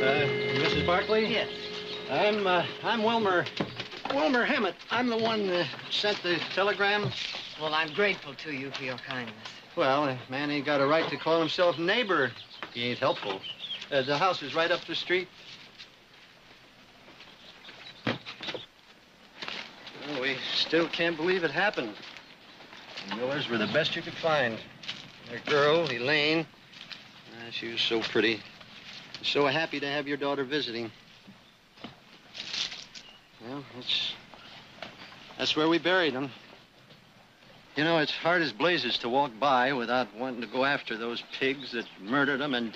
Speaker 13: Mrs. Barkley?
Speaker 3: Yes.
Speaker 13: I'm Wilmer Hammett. I'm the one that sent the telegram.
Speaker 10: Well, I'm grateful to you for your kindness.
Speaker 13: Well, a man ain't got a right to call himself neighbor. He ain't helpful. The house is right up the street. Well, we still can't believe it happened. The Millers were the best you could find. Their girl, Elaine, she was so pretty. So happy to have your daughter visiting. Well, that's where we buried them. You know, it's hard as blazes to walk by without wanting to go after those pigs that murdered them and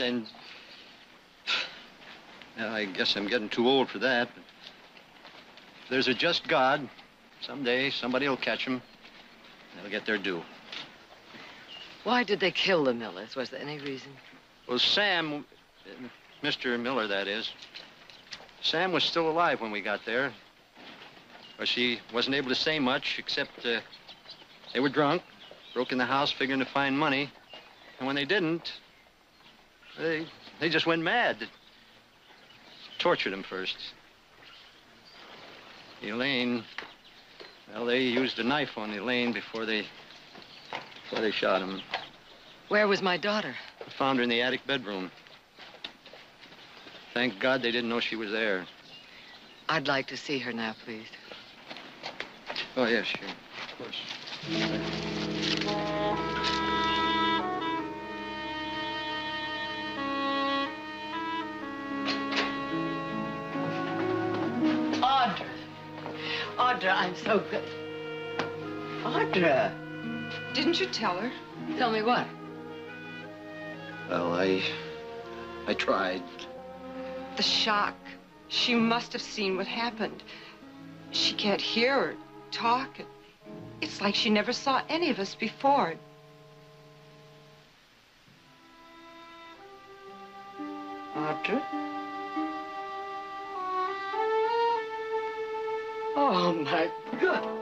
Speaker 13: I guess I'm getting too old for that. But if there's a just God, someday somebody will catch them. They'll get their due.
Speaker 10: Why did they kill the Millers? Was there any reason?
Speaker 13: Well, Sam, Mr. Miller, that is, Sam was still alive when we got there. Well, she wasn't able to say much, except they were drunk, broke in the house figuring to find money. And when they didn't, they just went mad. Tortured him first. Elaine, well, they used a knife on Elaine before they shot him.
Speaker 10: Where was my daughter?
Speaker 13: I found her in the attic bedroom. Thank God they didn't know she was there.
Speaker 10: I'd like to see her now, please.
Speaker 13: Oh, yes, sure. Of course.
Speaker 10: Audra, I'm so good. Audra.
Speaker 8: Didn't you tell her?
Speaker 10: Tell me what?
Speaker 13: Well, I tried.
Speaker 8: The shock. She must have seen what happened. She can't hear or talk. It's like she never saw any of us before.
Speaker 10: Audra? Oh, my God.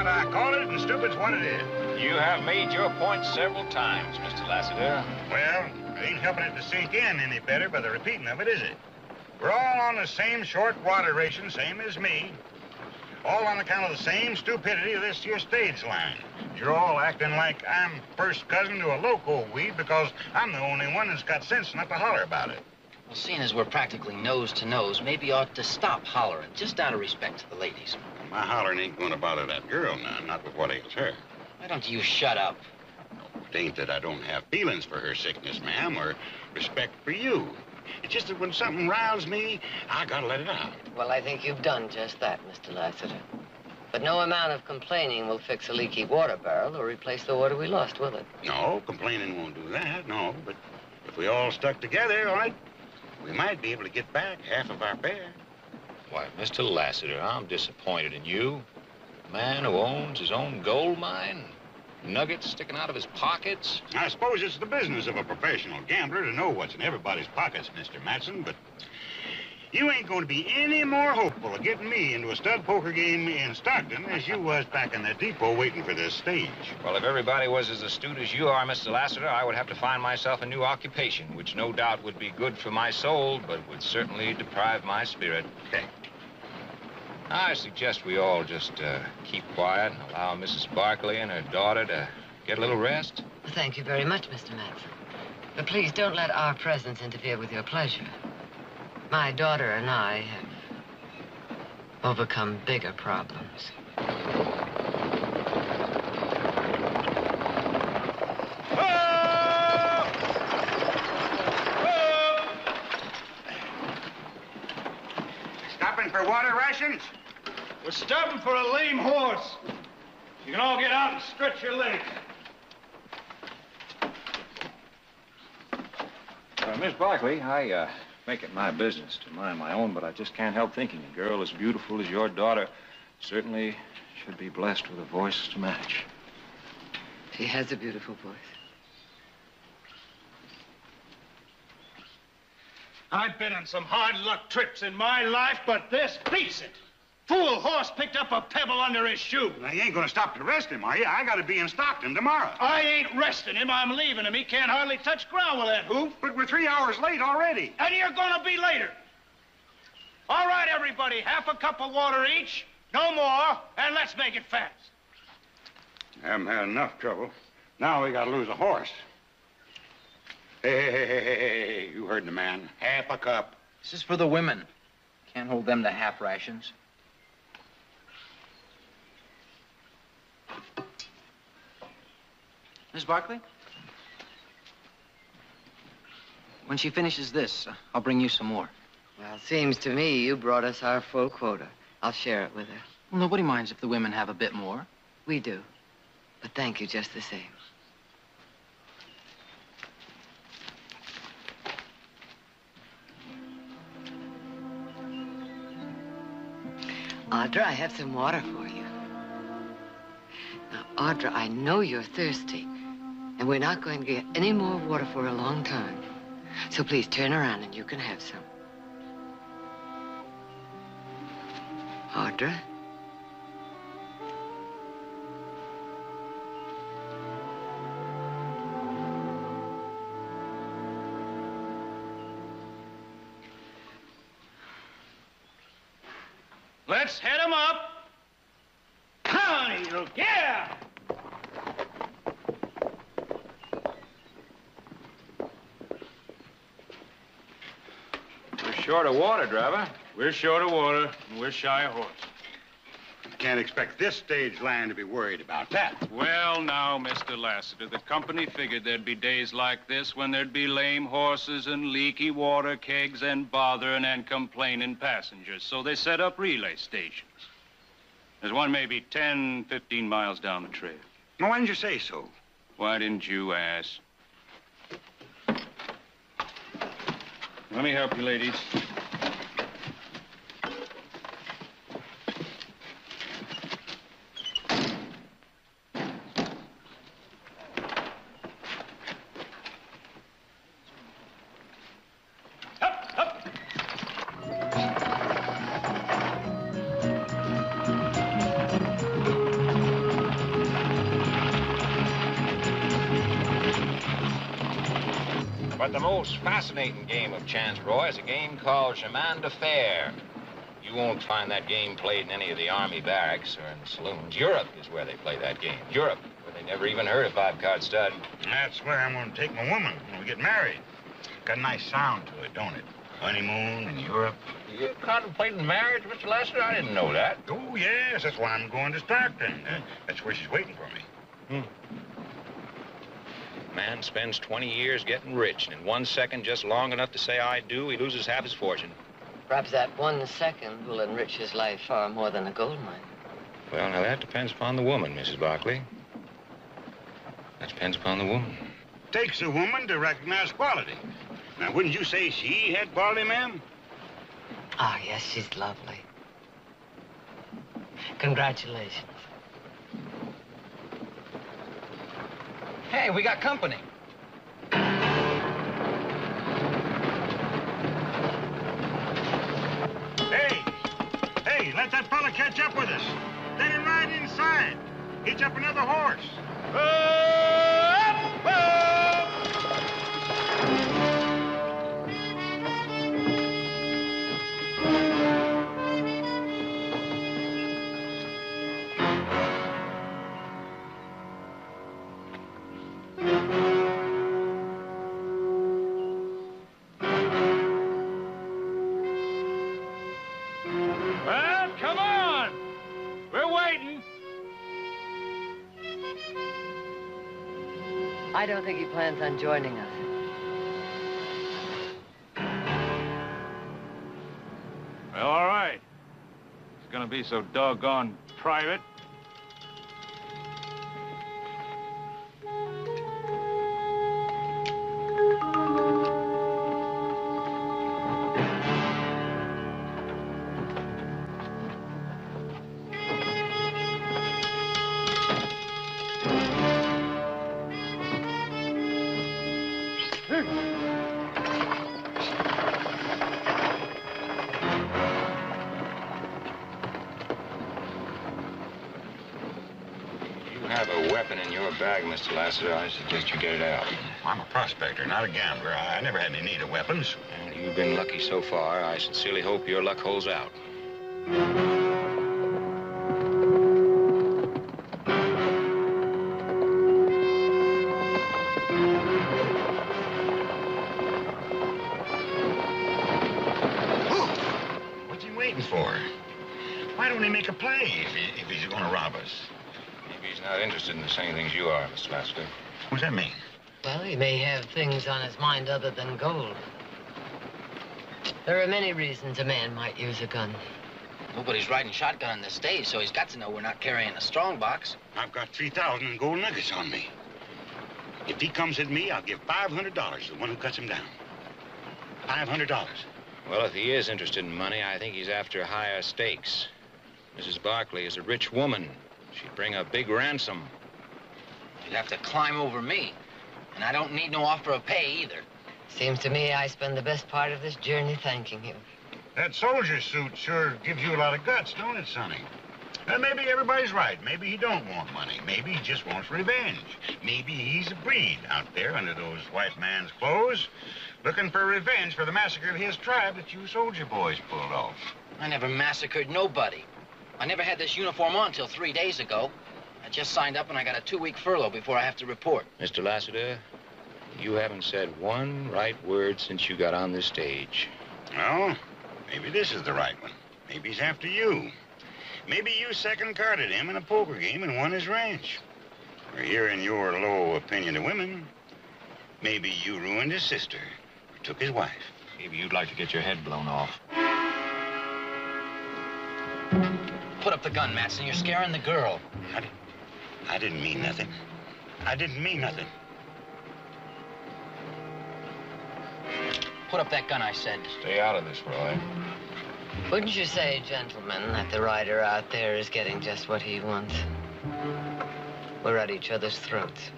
Speaker 14: what I call it, and stupid's what it is.
Speaker 1: You have made your point several times, Mr. Lassiter.
Speaker 14: Well, it ain't helping it to sink in any better by the repeating of it, is it? We're all on the same short water ration, same as me. All on account of the same stupidity of this here stage line. You're all acting like I'm first cousin to a loco weed because I'm the only one that's got sense enough to holler about it.
Speaker 15: Well, seeing as we're practically nose to nose, maybe you ought to stop hollering, just out of respect to the ladies.
Speaker 14: My hollering ain't going to bother that girl now, not with what ails her.
Speaker 15: Why don't you shut up?
Speaker 14: It ain't that I don't have feelings for her sickness, ma'am, or respect for you. It's just that when something riles me, I gotta let it out.
Speaker 10: Well, I think you've done just that, Mr. Lassiter. But no amount of complaining will fix a leaky water barrel or replace the water we lost, will it?
Speaker 14: No, complaining won't do that, no. But if we all stuck together on it, we might be able to get back half of our fare.
Speaker 1: Why, Mr. Lassiter, I'm disappointed in you. A man who owns his own gold mine, nuggets sticking out of his pockets.
Speaker 14: I suppose it's the business of a professional gambler to know what's in everybody's pockets, Mr. Matson, but you ain't going to be any more hopeful of getting me into a stud poker game in Stockton as you was back in that depot waiting for this stage.
Speaker 1: Well, if everybody was as astute as you are, Mr. Lassiter, I would have to find myself a new occupation, which no doubt would be good for my soul, but would certainly deprive my spirit.
Speaker 14: Okay.
Speaker 1: I suggest we all just keep quiet and allow Mrs. Barkley and her daughter to get a little rest.
Speaker 10: Thank you very much, Mr. Matson. But please don't let our presence interfere with your pleasure. My daughter and I have overcome bigger problems.
Speaker 14: Stopping for water rations?
Speaker 16: We're stopping for a lame horse. You can all get out and stretch your legs.
Speaker 17: Miss Barkley, I make it my business to mind my own, but I just can't help thinking a girl as beautiful as your daughter certainly should be blessed with a voice to match.
Speaker 10: She has a beautiful voice.
Speaker 16: I've been on some hard luck trips in my life, but this beats it. Fool horse picked up a pebble under his shoe.
Speaker 14: Now, you ain't gonna stop to rest him, are you? I gotta be in Stockton tomorrow.
Speaker 16: I ain't resting him. I'm leaving him. He can't hardly touch ground with that hoof.
Speaker 14: But we're 3 hours late already.
Speaker 16: And you're gonna be later. All right, everybody, half a cup of water each, no more, and let's make it fast.
Speaker 14: Haven't had enough trouble. Now we gotta lose a horse. Hey, you heard the man. Half a cup.
Speaker 15: This is for the women. Can't hold them to half rations. Miss Barkley? When she finishes this, I'll bring you some more.
Speaker 10: Well, seems to me you brought us our full quota. I'll share it with her.
Speaker 15: Well, nobody minds if the women have a bit more.
Speaker 10: We do. But thank you just the same. Audra, I have some water for you. Now, Audra, I know you're thirsty, and we're not going to get any more water for a long time. So please turn around and you can have some. Audra?
Speaker 16: Let's head him up. Honey, look, yeah!
Speaker 17: We're short of water, driver.
Speaker 16: We're short of water, and we're shy of horse.
Speaker 14: Can't expect this stage land to be worried about that.
Speaker 16: Well, now, Mr. Lassiter, the company figured there'd be days like this when there'd be lame horses and leaky water kegs and bothering and complaining passengers. So they set up relay stations. There's one maybe 10, 15 miles down the trail.
Speaker 14: Well, why didn't you say so?
Speaker 16: Why didn't you ask? Let me help you, ladies.
Speaker 17: But the most fascinating game of chance, Roy, is a game called chemin de fer. You won't find that game played in any of the army barracks or in the saloons. Europe is where they play that game. Europe, where they never even heard a five-card stud.
Speaker 14: That's where I'm going to take my woman when we get married. Got a nice sound to it, don't it? Honeymoon in Europe.
Speaker 17: You're contemplating marriage, Mr. Lester? I didn't know that.
Speaker 14: Oh, yes. That's why I'm going to Stockton. That's where she's waiting for me.
Speaker 17: Man spends 20 years getting rich, and in 1 second, just long enough to say I do, he loses half his fortune.
Speaker 10: Perhaps that 1 second will enrich his life far more than a gold mine.
Speaker 17: Well, now that depends upon the woman, Mrs. Barkley. That depends upon the woman.
Speaker 14: Takes a woman to recognize quality. Now, wouldn't you say she had quality, ma'am?
Speaker 10: Ah, yes, she's lovely. Congratulations.
Speaker 15: Hey, we got company.
Speaker 14: Hey, let that fella catch up with us. Let him ride inside. Hitch up another horse.
Speaker 16: Well, come on. We're waiting.
Speaker 10: I don't think he plans on joining us.
Speaker 16: Well, all right. It's gonna be so doggone private.
Speaker 17: a weapon in your bag, Mr. Lassiter, I suggest you get it out.
Speaker 14: I'm a prospector, not a gambler. I never had any need of weapons.
Speaker 17: And you've been lucky so far. I sincerely hope your luck holds out.
Speaker 14: What's he waiting for? Why don't he make a play if he's going to rob us?
Speaker 17: Maybe he's not interested in the same things you are, Mr. Lassiter.
Speaker 14: What's that mean?
Speaker 10: Well, he may have things on his mind other than gold. There are many reasons a man might use a gun.
Speaker 15: Nobody's riding shotgun in this stage, so he's got to know we're not carrying a strong box.
Speaker 14: I've got 3,000 in gold nuggets on me. If he comes at me, I'll give $500 to the one who cuts him down. $500.
Speaker 17: Well, if he is interested in money, I think he's after higher stakes. Mrs. Barkley is a rich woman. She'd bring a big ransom.
Speaker 15: You'd have to climb over me. And I don't need no offer of pay either.
Speaker 10: Seems to me I spend the best part of this journey thanking you.
Speaker 14: That soldier suit sure gives you a lot of guts, don't it, Sonny? Maybe everybody's right. Maybe he don't want money. Maybe he just wants revenge. Maybe he's a breed out there under those white man's clothes, looking for revenge for the massacre of his tribe that you soldier boys pulled off.
Speaker 15: I never massacred nobody. I never had this uniform on till 3 days ago. I just signed up and I got a 2-week furlough before I have to report.
Speaker 17: Mr. Lassiter, you haven't said one right word since you got on this stage.
Speaker 14: Well, maybe this is the right one. Maybe he's after you. Maybe you second-carded him in a poker game and won his ranch. Or hearing your low opinion of women, maybe you ruined his sister or took his wife.
Speaker 17: Maybe you'd like to get your head blown off.
Speaker 15: Put up the gun, Matson. You're scaring the girl.
Speaker 14: I didn't mean nothing. I didn't mean nothing.
Speaker 15: Put up that gun, I said.
Speaker 17: Stay out of this, Roy.
Speaker 10: Wouldn't you say, gentlemen, that the rider out there is getting just what he wants? We're at each other's throats.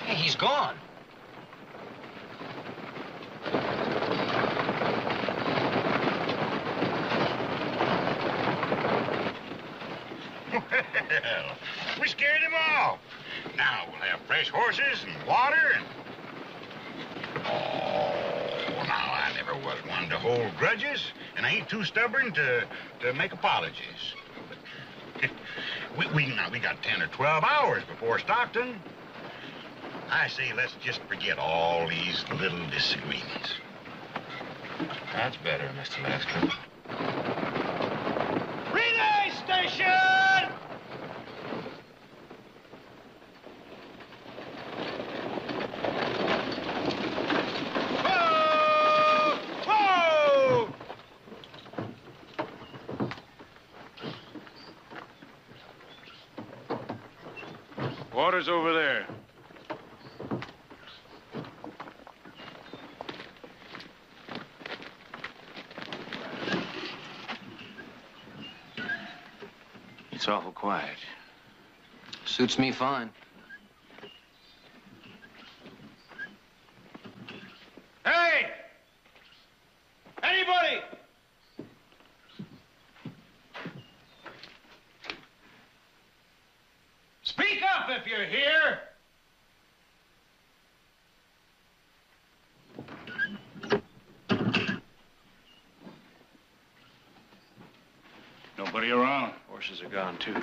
Speaker 15: Hey, he's gone.
Speaker 14: Well, we scared him off. Now we'll have fresh horses and water and... Oh, now I never was one to hold grudges, and I ain't too stubborn to make apologies. But we got 10 or 12 hours before Stockton. I say let's just forget all these little disagreements.
Speaker 17: That's better, Mr. Lassiter.
Speaker 3: Relay station!
Speaker 16: Water's over there.
Speaker 2: It's awful quiet.
Speaker 15: Suits me fine.
Speaker 3: Hey! Anybody? Speak up if you're here!
Speaker 16: Nobody around.
Speaker 2: Horses are gone, too.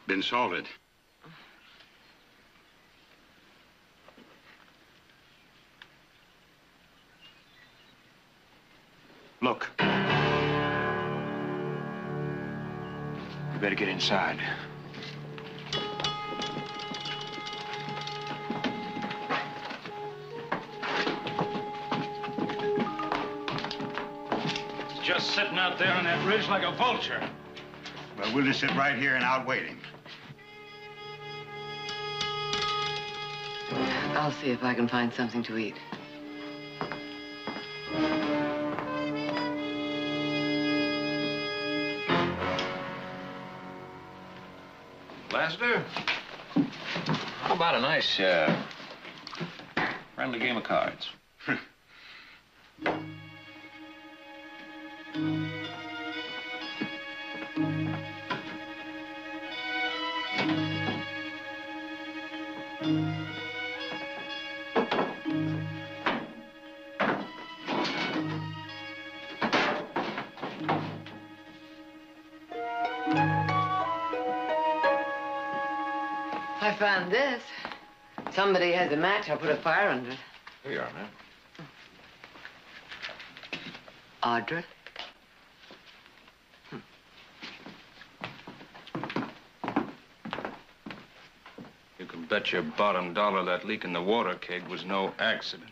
Speaker 14: Been salted.
Speaker 2: Look. You better get inside.
Speaker 16: Just sitting out there on that ridge like a vulture.
Speaker 14: Well, we'll just sit right here and outwait him.
Speaker 10: I'll see if I can find something to eat.
Speaker 2: Lassiter, how about a nice, friendly game of cards?
Speaker 10: I found this. Somebody has a match. I'll put a fire under it.
Speaker 2: Here you are, man.
Speaker 10: Audra?
Speaker 16: You can bet your bottom dollar that leak in the water keg was no accident.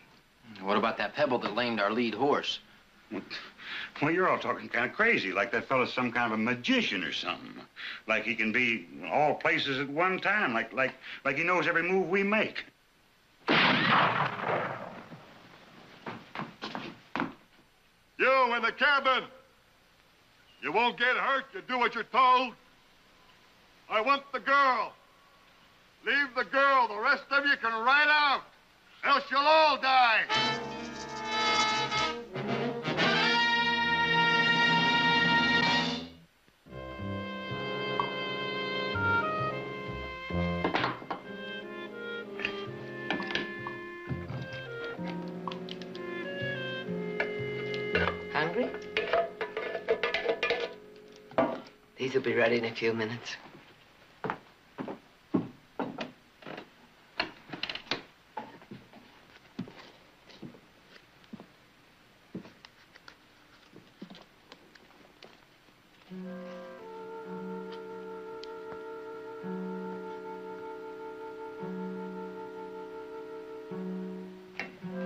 Speaker 15: What about that pebble that lamed our lead horse?
Speaker 14: Well, you're all talking kind of crazy, like that fellow's some kind of a magician or something. Like he can be all places at one time, like he knows every move we make.
Speaker 7: You in the cabin! You won't get hurt. You do what you're told. I want the girl. Leave the girl. The rest of you can ride out. Else you'll all die.
Speaker 10: Hungry? These will be ready in a few minutes.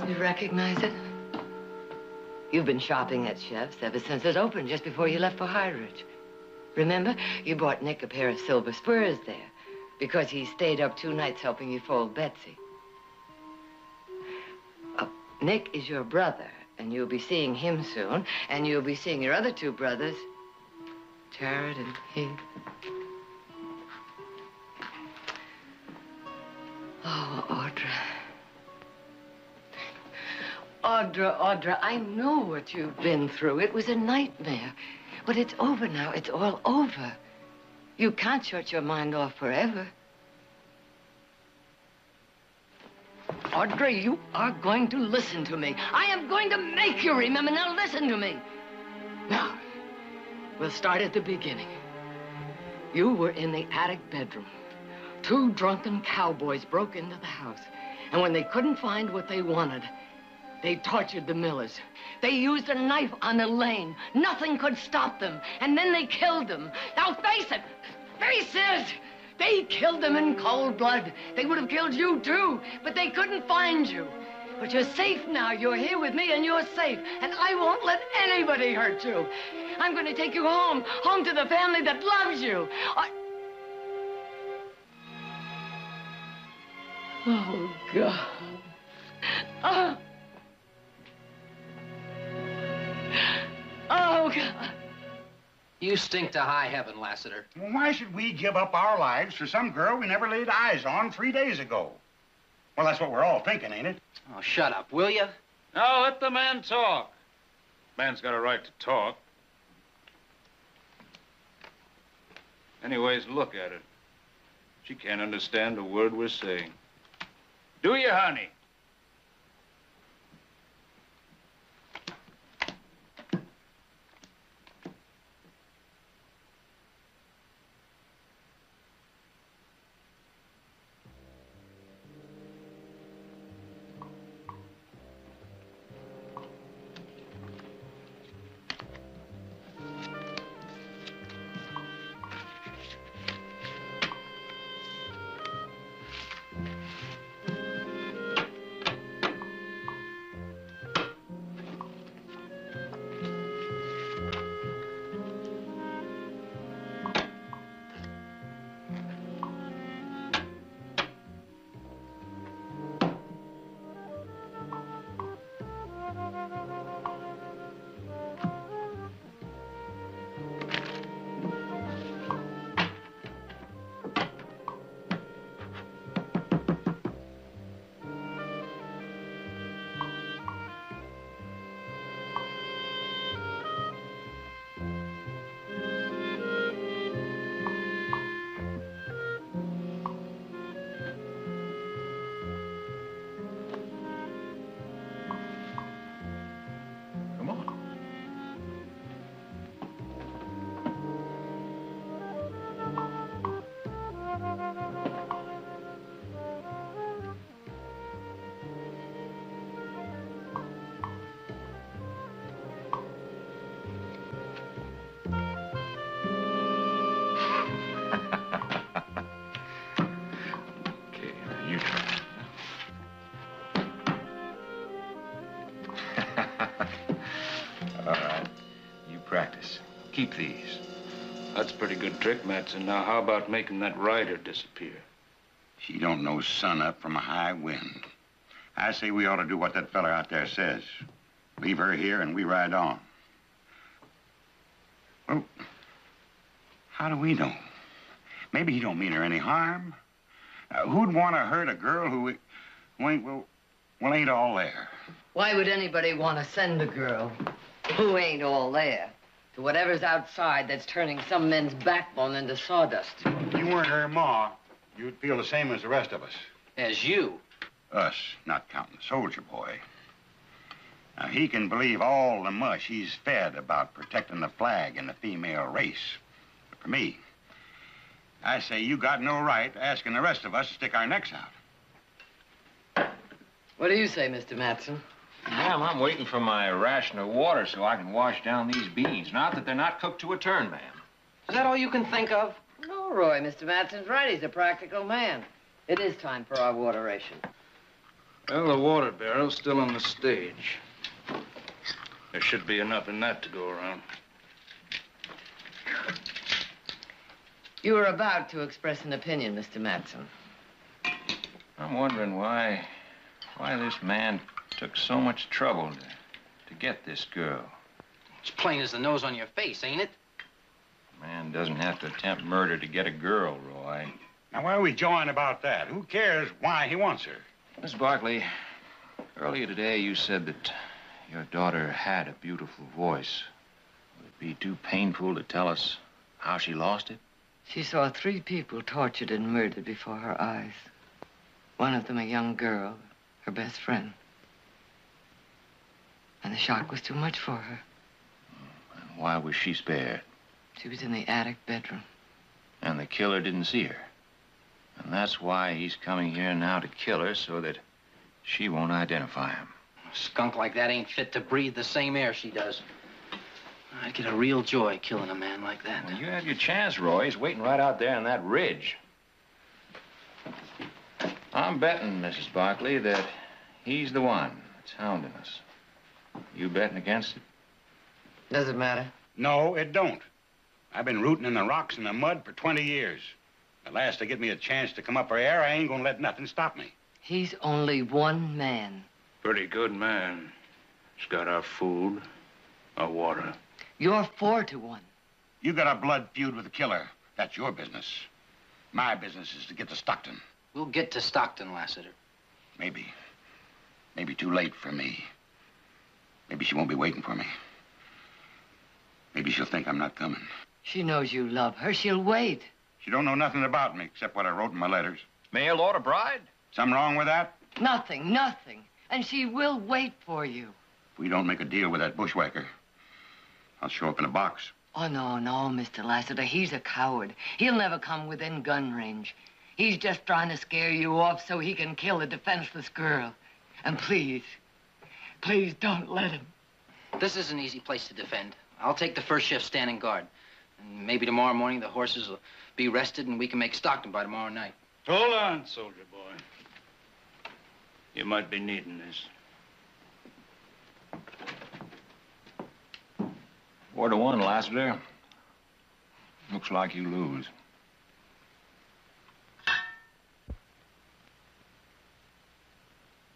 Speaker 10: You recognize it? You've been shopping at Chef's ever since it opened, just before you left for High Ridge. Remember, you bought Nick a pair of silver spurs there because he stayed up 2 nights helping you fold Betsy. Nick is your brother, and you'll be seeing him soon, and you'll be seeing your other 2 brothers, Jared and Heath. Oh, Audra. Audra, I know what you've been through. It was a nightmare. But it's over now. It's all over. You can't shut your mind off forever. Audra, you are going to listen to me. I am going to make you remember. Now listen to me. Now, we'll start at the beginning. You were in the attic bedroom. 2 drunken cowboys broke into the house. And when they couldn't find what they wanted, they tortured the Millers. They used a knife on Elaine. Nothing could stop them. And then they killed them. Now face it! Face it! They killed them in cold blood. They would have killed you, too, but they couldn't find you. But you're safe now. You're here with me, and you're safe. And I won't let anybody hurt you. I'm going to take you home. Home to the family that loves you. Oh, God. Oh. Oh, God.
Speaker 15: You stink to high heaven, Lassiter.
Speaker 14: Well, why should we give up our lives for some girl we never laid eyes on 3 days ago? Well, that's what we're all thinking, ain't it?
Speaker 15: Oh, shut up, will you?
Speaker 16: Now, let the man talk. Man's got a right to talk. Anyways, look at it. She can't understand a word we're saying. Do you, honey? Keep these. That's a pretty good trick, Matson. Now, how about making that rider disappear?
Speaker 14: She don't know sun up from a high wind. I say we ought to do what that fella out there says. Leave her here and we ride on. Well, how do we know? Maybe he don't mean her any harm. Who'd want to hurt a girl who ain't, well, ain't all there?
Speaker 10: Why would anybody want to send a girl who ain't all there to whatever's outside that's turning some men's backbone into sawdust?
Speaker 14: If you weren't her ma, you'd feel the same as the rest of us.
Speaker 15: As you?
Speaker 14: Us, not counting the soldier boy. Now, he can believe all the mush he's fed about protecting the flag and the female race. But for me, I say you got no right asking the rest of us to stick our necks out.
Speaker 10: What do you say, Mr. Matson?
Speaker 17: Ma'am, I'm waiting for my ration of water so I can wash down these beans. Not that they're not cooked to a turn, ma'am.
Speaker 15: Is that all you can think of?
Speaker 10: No, Roy, Mr. Matson's right. He's a practical man. It is time for our water ration.
Speaker 16: Well, the water barrel's still on the stage. There should be enough in that to go around.
Speaker 10: You were about to express an opinion, Mr. Matson.
Speaker 17: I'm wondering why this man took so much trouble to get this girl.
Speaker 15: It's plain as the nose on your face, ain't it?
Speaker 17: Man doesn't have to attempt murder to get a girl, Roy.
Speaker 14: Now, why are we jawing about that? Who cares why he wants her?
Speaker 17: Miss Barkley, earlier today you said that your daughter had a beautiful voice. Would it be too painful to tell us how she lost it?
Speaker 10: She saw 3 people tortured and murdered before her eyes. One of them a young girl, her best friend. And the shock was too much for her.
Speaker 17: And why was she spared?
Speaker 10: She was in the attic bedroom.
Speaker 17: And the killer didn't see her. And that's why he's coming here now to kill her so that she won't identify him.
Speaker 15: A skunk like that ain't fit to breathe the same air she does. I'd get a real joy killing a man like that.
Speaker 17: Well, you have your chance, Roy. He's waiting right out there on that ridge. I'm betting, Mrs. Barkley, that he's the one that's hounding us. You betting against it?
Speaker 10: Does it matter?
Speaker 14: No, it don't. I've been rooting in the rocks and the mud for 20 years. At last they give me a chance to come up for air, I ain't gonna let nothing stop me.
Speaker 10: He's only one man.
Speaker 16: Pretty good man. He's got our food, our water.
Speaker 10: You're 4 to 1.
Speaker 14: You got a blood feud with the killer. That's your business. My business is to get to Stockton.
Speaker 15: We'll get to Stockton, Lassiter.
Speaker 14: Maybe. Maybe too late for me. Maybe she won't be waiting for me. Maybe she'll think I'm not coming.
Speaker 10: She knows you love her. She'll wait.
Speaker 14: She don't know nothing about me except what I wrote in my letters.
Speaker 17: Mail order bride?
Speaker 14: Something wrong with that?
Speaker 10: Nothing, nothing. And she will wait for you.
Speaker 14: If we don't make a deal with that bushwhacker, I'll show up in a box.
Speaker 10: Oh, no, Mr. Lassiter. He's a coward. He'll never come within gun range. He's just trying to scare you off so he can kill a defenseless girl. And please don't let him.
Speaker 15: This is an easy place to defend. I'll take the first shift standing guard. And maybe tomorrow morning the horses will be rested and we can make Stockton by tomorrow night.
Speaker 16: Hold on, soldier boy. You might be needing this.
Speaker 17: 4 to 1, Lassiter. Looks like you lose.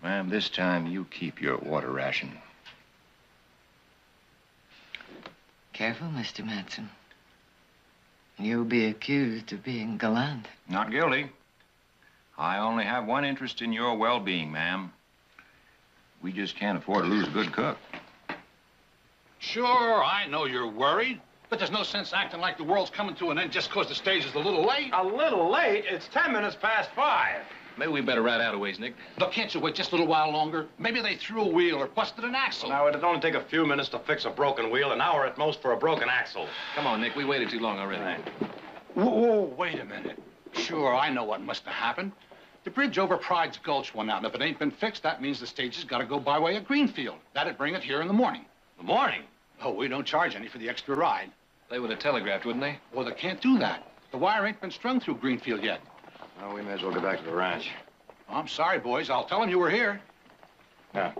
Speaker 17: Ma'am, this time you keep your water ration.
Speaker 10: Careful, Mr. Matson. You'll be accused of being gallant.
Speaker 17: Not guilty. I only have one interest in your well-being, ma'am. We just can't afford to lose a good cook.
Speaker 18: Sure, I know you're worried, but there's no sense acting like the world's coming to an end just because the stage is a little late.
Speaker 9: A little late? It's 10 minutes past 5.
Speaker 2: Maybe we better ride out a ways, Nick.
Speaker 18: Look, can't you wait just a little while longer? Maybe they threw a wheel or busted an axle.
Speaker 9: Now, it'd only take a few minutes to fix a broken wheel, an hour at most for a broken axle.
Speaker 2: Come on, Nick. We waited too long already.
Speaker 9: Right.
Speaker 18: Whoa, wait a minute. Sure, I know what must have happened. The bridge over Pride's Gulch went out, and if it ain't been fixed, that means the stage has got to go by way of Greenfield. That'd bring it here in the morning.
Speaker 9: The morning?
Speaker 18: Oh, we don't charge any for the extra ride.
Speaker 2: They would have telegraphed, wouldn't they?
Speaker 18: Well, they can't do that. The wire ain't been strung through Greenfield yet.
Speaker 9: Well, we may as well go back to the ranch.
Speaker 18: I'm sorry, boys. I'll tell them you were here.
Speaker 9: Yeah.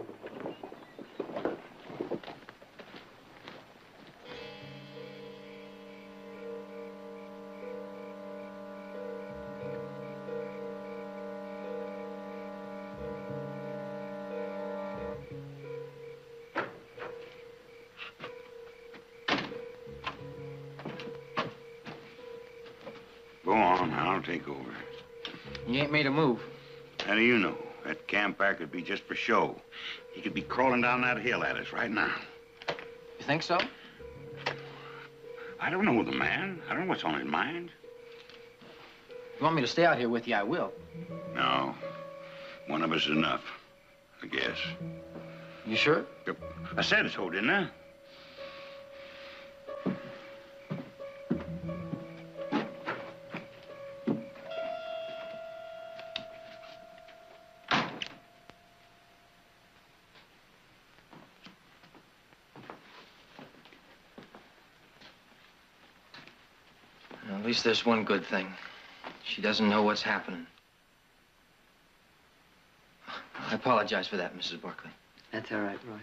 Speaker 14: on now. I'll take over.
Speaker 15: You ain't made a move.
Speaker 14: How do you know? That campfire could be just for show. He could be crawling down that hill at us right now.
Speaker 15: You think so?
Speaker 14: I don't know the man. I don't know what's on his mind.
Speaker 15: You want me to stay out here with you, I will.
Speaker 14: No. One of us is enough, I guess.
Speaker 15: You sure?
Speaker 14: Yep. I said so, didn't I?
Speaker 15: At least there's one good thing. She doesn't know what's happening. I apologize for that, Mrs. Barkley.
Speaker 10: That's all right, Roy.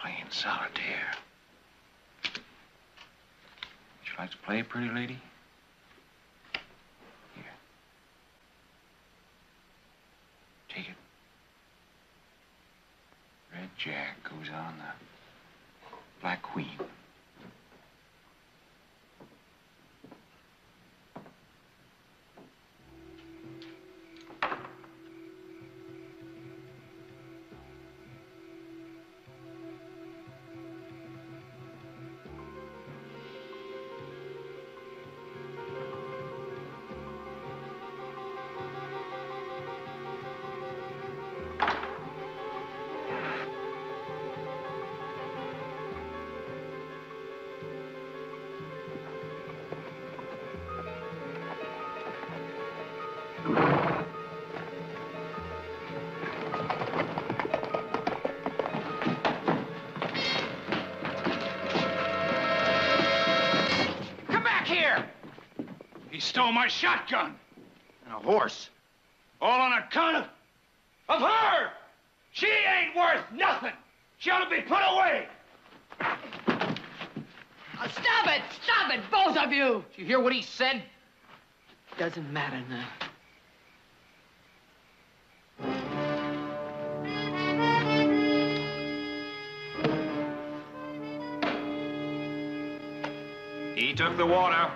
Speaker 17: Playing solitaire. Would you like to play, pretty lady? Here. Take it. Red Jack goes on the Black Queen.
Speaker 16: Stole my shotgun.
Speaker 15: And a horse.
Speaker 16: All on account of her. She ain't worth nothing. She ought to be put away.
Speaker 10: Stop it! Stop it, both of you!
Speaker 15: Did you hear what he said?
Speaker 10: Doesn't matter now.
Speaker 16: He took the water.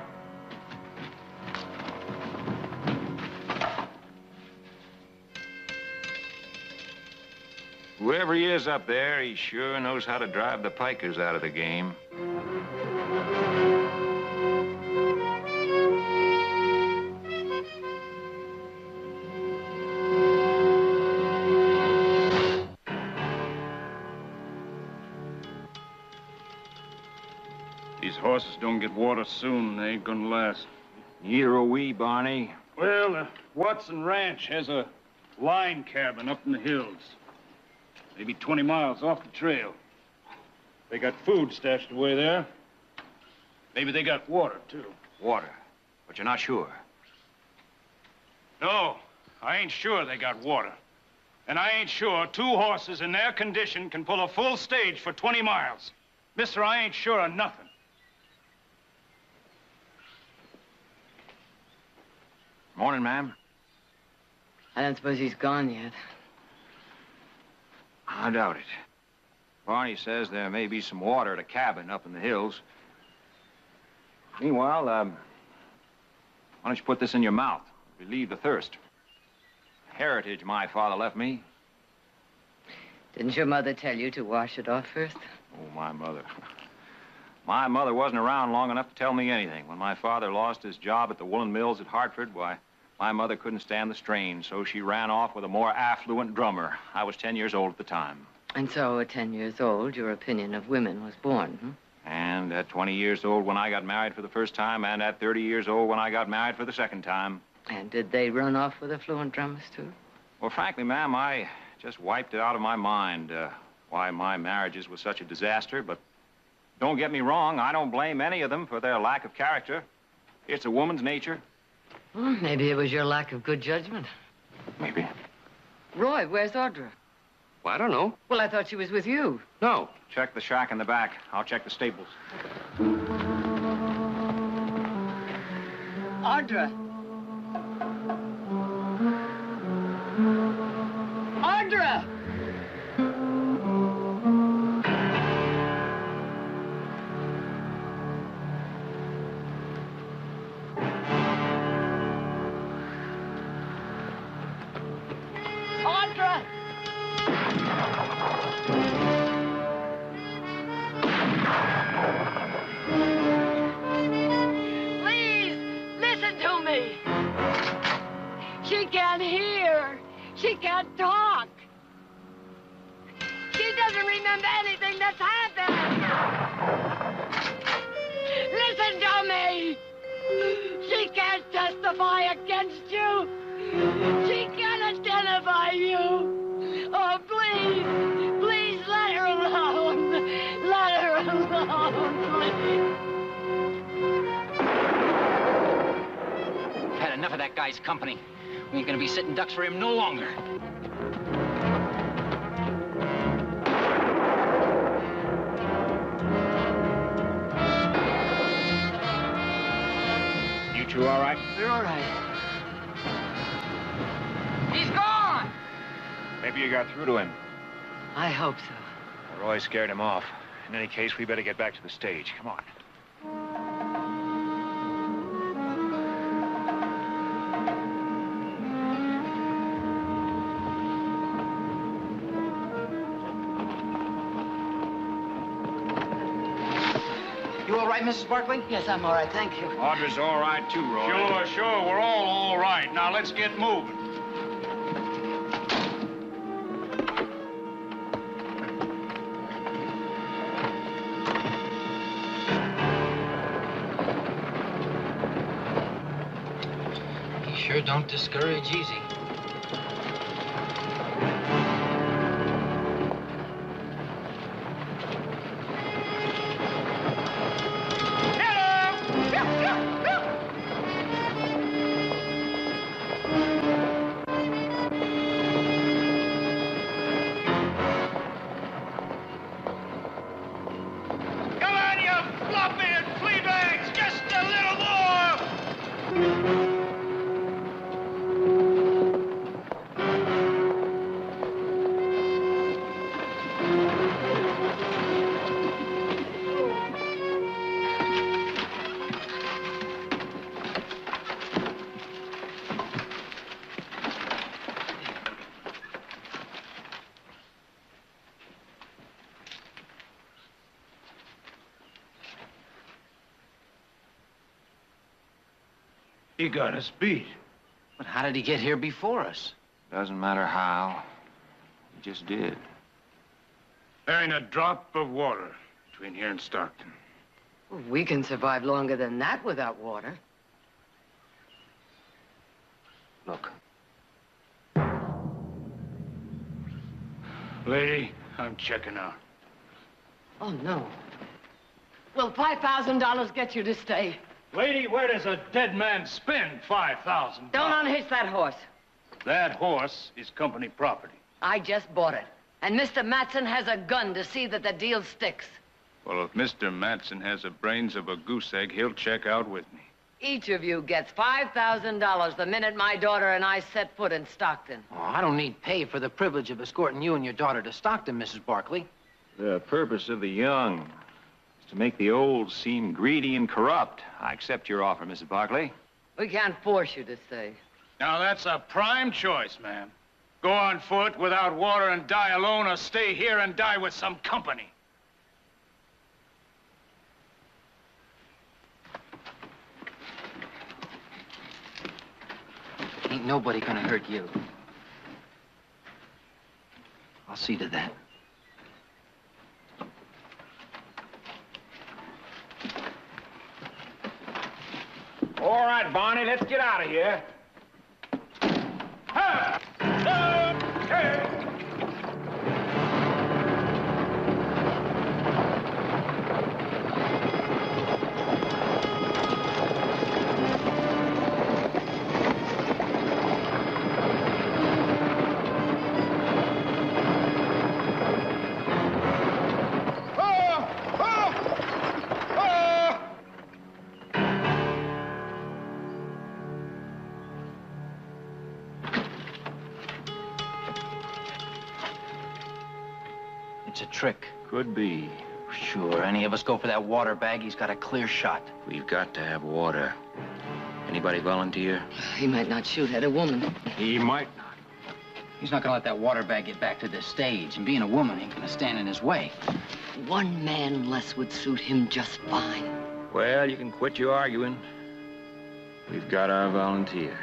Speaker 17: Whoever he is up there, he sure knows how to drive the pikers out of the game.
Speaker 16: These horses don't get water soon. They ain't gonna last.
Speaker 17: Neither are we, Barney.
Speaker 16: Well, Watson Ranch has a line cabin up in the hills. Maybe 20 miles off the trail. They got food stashed away there. Maybe they got water, too.
Speaker 17: Water, but you're not sure.
Speaker 16: No, I ain't sure they got water. And I ain't sure 2 horses in their condition can pull a full stage for 20 miles. Mister, I ain't sure of nothing.
Speaker 17: Morning, ma'am.
Speaker 10: I don't suppose he's gone yet.
Speaker 17: I doubt it. Barney says there may be some water at a cabin up in the hills. Meanwhile, why don't you put this in your mouth? Relieve the thirst. Heritage my father left me.
Speaker 10: Didn't your mother tell you to wash it off first?
Speaker 17: Oh, my mother. My mother wasn't around long enough to tell me anything. When my father lost his job at the woolen mills at Hartford, why, my mother couldn't stand the strain, so she ran off with a more affluent drummer. I was 10 years old at the time.
Speaker 10: And so at 10 years old, your opinion of women was born, hmm?
Speaker 17: And at 20 years old when I got married for the first time, and at 30 years old when I got married for the second time.
Speaker 10: And did they run off with affluent drummers, too?
Speaker 17: Well, frankly, ma'am, I just wiped it out of my mind why my marriages were such a disaster, but don't get me wrong, I don't blame any of them for their lack of character. It's a woman's nature.
Speaker 10: Well, maybe it was your lack of good judgment.
Speaker 17: Maybe.
Speaker 10: Roy, where's Audra?
Speaker 5: Well, I don't know.
Speaker 10: Well, I thought she was with you.
Speaker 5: No.
Speaker 17: Check the shack in the back. I'll check the stables.
Speaker 10: Audra! Audra! Audra! Please, listen to me. She can't hear. She can't talk. She doesn't remember anything that's happened. Listen to me. She can't testify against you. She can't identify you. Oh, please, please let her alone. Let her alone, please.
Speaker 15: I've had enough of that guy's company. We ain't gonna be sitting ducks for him no longer.
Speaker 17: You two all right?
Speaker 10: We're all right.
Speaker 15: He's gone!
Speaker 17: Maybe you got through to him.
Speaker 10: I hope so.
Speaker 17: Roy scared him off. In any case, we better get back to the stage. Come on.
Speaker 15: You all right, Mrs. Barkley?
Speaker 10: Yes, I'm all right, thank you.
Speaker 17: Audra's all right, too, Roy.
Speaker 16: Sure, we're all right. Now, let's get moving.
Speaker 15: You sure don't discourage easy.
Speaker 16: Come on, you flop-eared flea bags! Just a little more! He got us beat.
Speaker 15: But how did he get here before us?
Speaker 17: Doesn't matter how. He just did.
Speaker 16: There ain't a drop of water between here and Stockton.
Speaker 10: Well, we can survive longer than that without water.
Speaker 5: Look.
Speaker 16: Lady, I'm checking out.
Speaker 10: Oh, no. Will $5,000 get you to stay?
Speaker 16: Lady, where does a dead man spend $5,000?
Speaker 10: Don't unhitch that horse.
Speaker 16: That horse is company property.
Speaker 10: I just bought it. And Mr. Matson has a gun to see that the deal sticks.
Speaker 16: Well, if Mr. Matson has the brains of a goose egg, he'll check out with me.
Speaker 10: each of you gets $5,000 the minute my daughter and I set foot in Stockton.
Speaker 15: Oh, I don't need pay for the privilege of escorting you and your daughter to Stockton, Mrs. Barkley.
Speaker 17: The purpose of the young is to make the old seem greedy and corrupt. I accept your offer, Mrs. Barkley.
Speaker 10: We can't force you to stay.
Speaker 16: Now, that's a prime choice, ma'am. Go on foot without water and die alone, or stay here and die with some company.
Speaker 15: Ain't nobody gonna hurt you. I'll see to that.
Speaker 17: All right, Barney, let's get out of here.
Speaker 15: It's a trick.
Speaker 17: Could be.
Speaker 15: Sure, any of us go for that water bag, he's got a clear shot.
Speaker 17: We've got to have water. Anybody volunteer?
Speaker 10: He might not shoot at a woman.
Speaker 17: He might not.
Speaker 15: He's not gonna let that water bag get back to the stage, and being a woman ain't gonna stand in his way.
Speaker 10: One man less would suit him just fine.
Speaker 17: Well, you can quit your arguing. We've got our volunteer.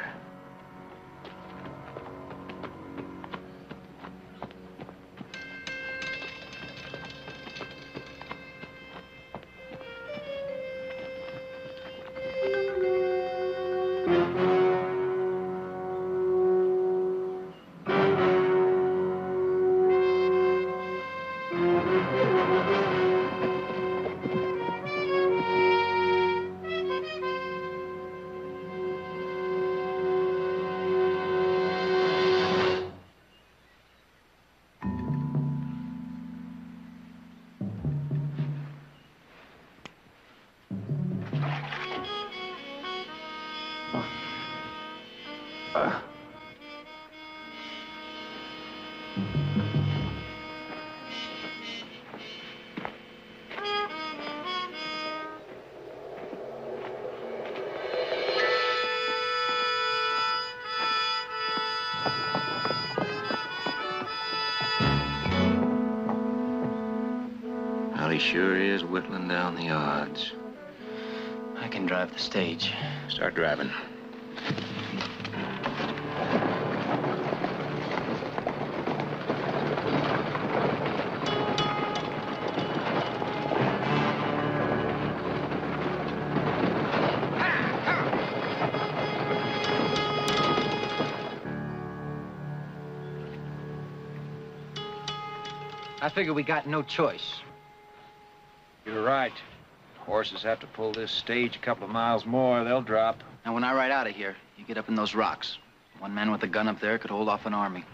Speaker 17: Well, he sure is whittling down the odds.
Speaker 15: I can drive the stage.
Speaker 17: Start driving.
Speaker 15: I figure we got no choice.
Speaker 17: You're right. Horses have to pull this stage a couple of miles more, they'll drop.
Speaker 15: Now, when I ride out of here, you get up in those rocks. One man with a gun up there could hold off an army.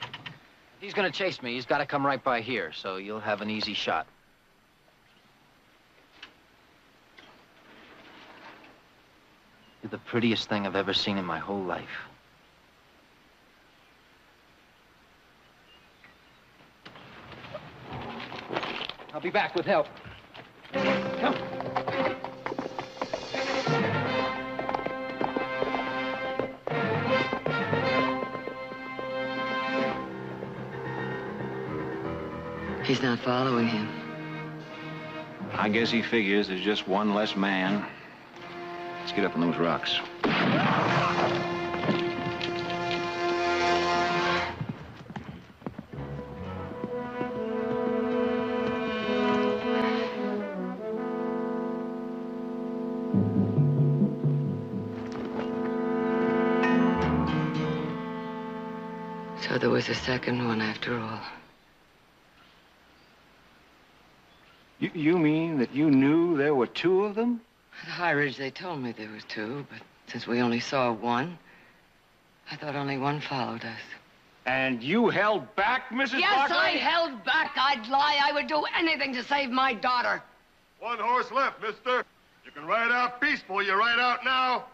Speaker 15: If he's gonna chase me, he's gotta come right by here, so you'll have an easy shot. You're the prettiest thing I've ever seen in my whole life. I'll be back with help. Come.
Speaker 10: He's not following him.
Speaker 17: I guess he figures there's just one less man. Let's get up on those rocks.
Speaker 10: So there was a second one after all.
Speaker 17: You mean that you knew there were two of them?
Speaker 10: At High Ridge, they told me there was two, but since we only saw one, I thought only one followed us.
Speaker 16: And you held back, Mrs.
Speaker 10: Yes,
Speaker 16: Barkley?
Speaker 10: I held back. I'd lie. I would do anything to save my daughter.
Speaker 7: One horse left, mister. You can ride out peaceful. You ride out now.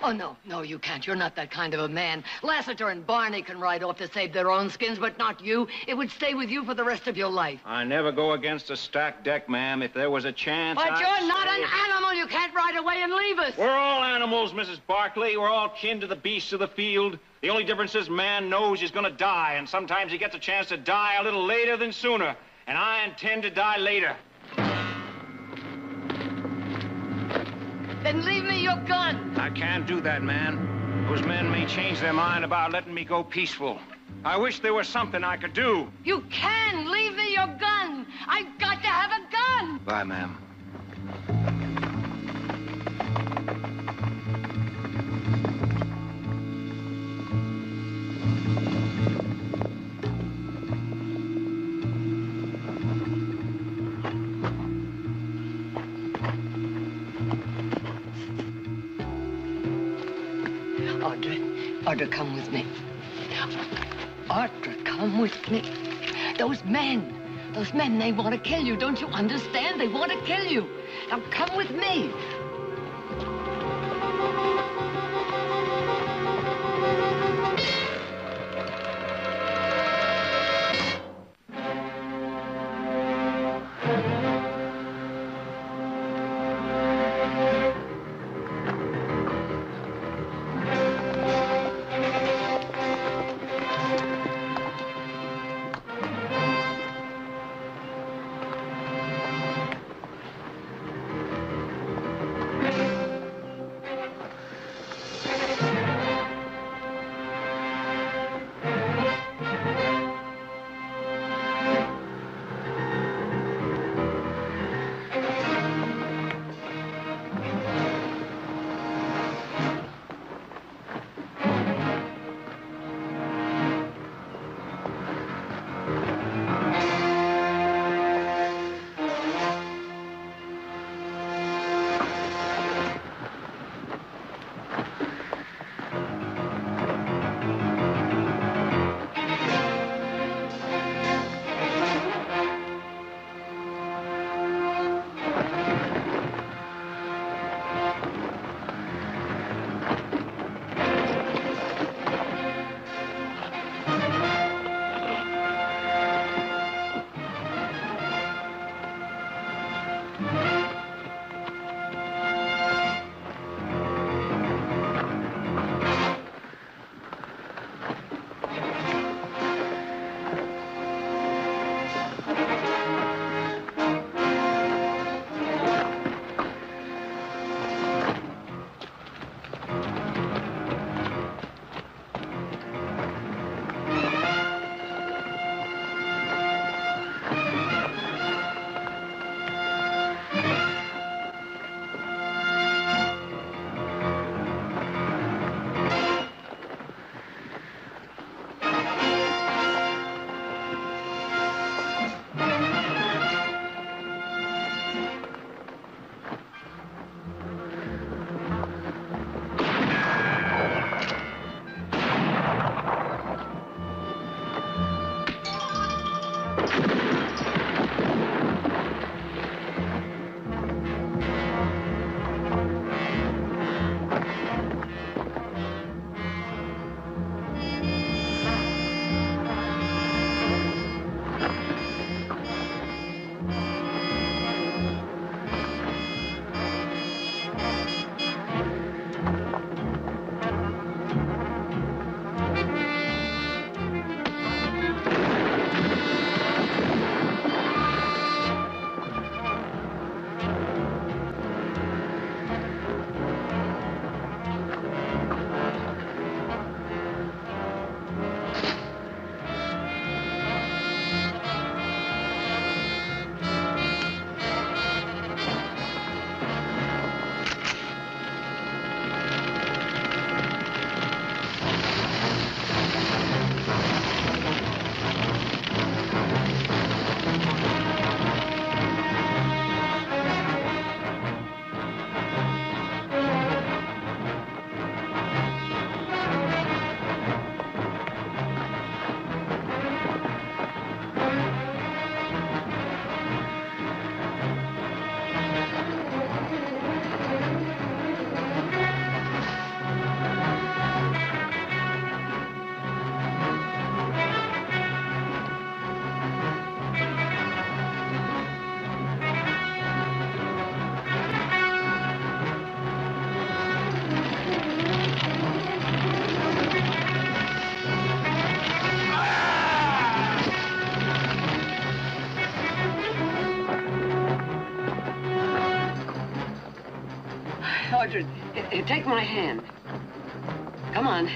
Speaker 10: Oh, no, you can't. You're not that kind of a man. Lassiter and Barney can ride off to save their own skins, but not you. It would stay with you for the rest of your life.
Speaker 16: I never go against a stacked deck, ma'am. If there was a chance,
Speaker 10: But
Speaker 16: I'd
Speaker 10: you're not
Speaker 16: say-
Speaker 10: an animal. You can't ride away and leave us.
Speaker 16: We're all animals, Mrs. Barkley. We're all kin to the beasts of the field. The only difference is man knows he's gonna die, and sometimes he gets a chance to die a little later than sooner. And I intend to die later.
Speaker 10: Then leave me your gun.
Speaker 16: I can't do that, man. Those men may change their mind about letting me go peaceful. I wish there was something I could do.
Speaker 10: You can. Leave me your gun. I've got to have a gun.
Speaker 16: Bye, ma'am.
Speaker 10: Audra, come with me. Audra, come with me. Those men, they want to kill you. Don't you understand? They want to kill you. Now come with me. You take my hand. Come on.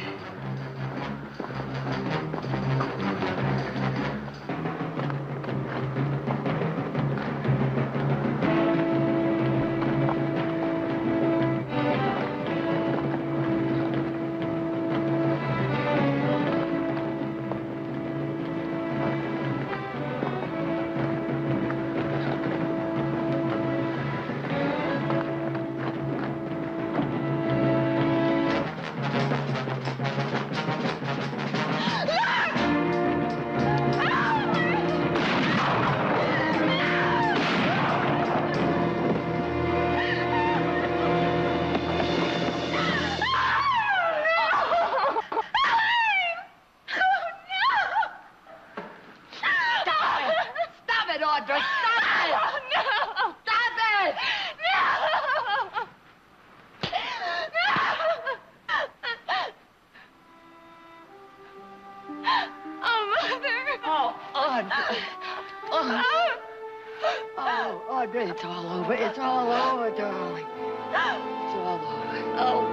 Speaker 10: Audrey, it's all over. It's all over, darling. It's all over. Oh,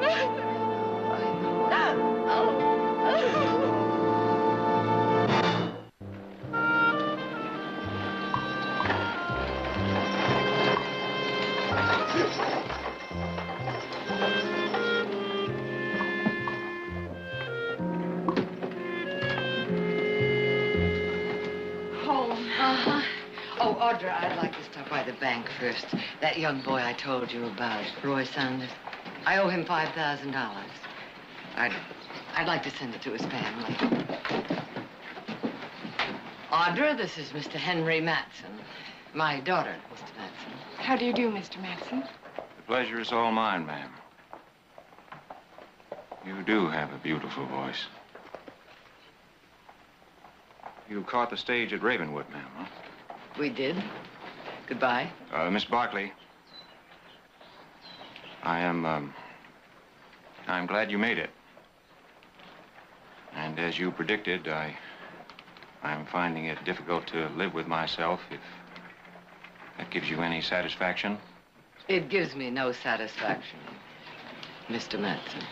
Speaker 10: Mother. Oh, Audrey, I'd like to stop by the bank first. That young boy I told you about, Roy Sanders. I owe him $5,000. I'd like to send it to his family. Audrey, this is Mr. Henry Matson. My daughter, Mr. Matson.
Speaker 8: How do you do, Mr. Matson?
Speaker 16: The pleasure is all mine, ma'am. You do have a beautiful voice. You caught the stage at Ravenwood, ma'am, huh?
Speaker 10: We did. Goodbye.
Speaker 16: Miss Barkley. I'm glad you made it. And as you predicted, I'm finding it difficult to live with myself, if that gives you any satisfaction.
Speaker 10: It gives me no satisfaction, Mr. Matson.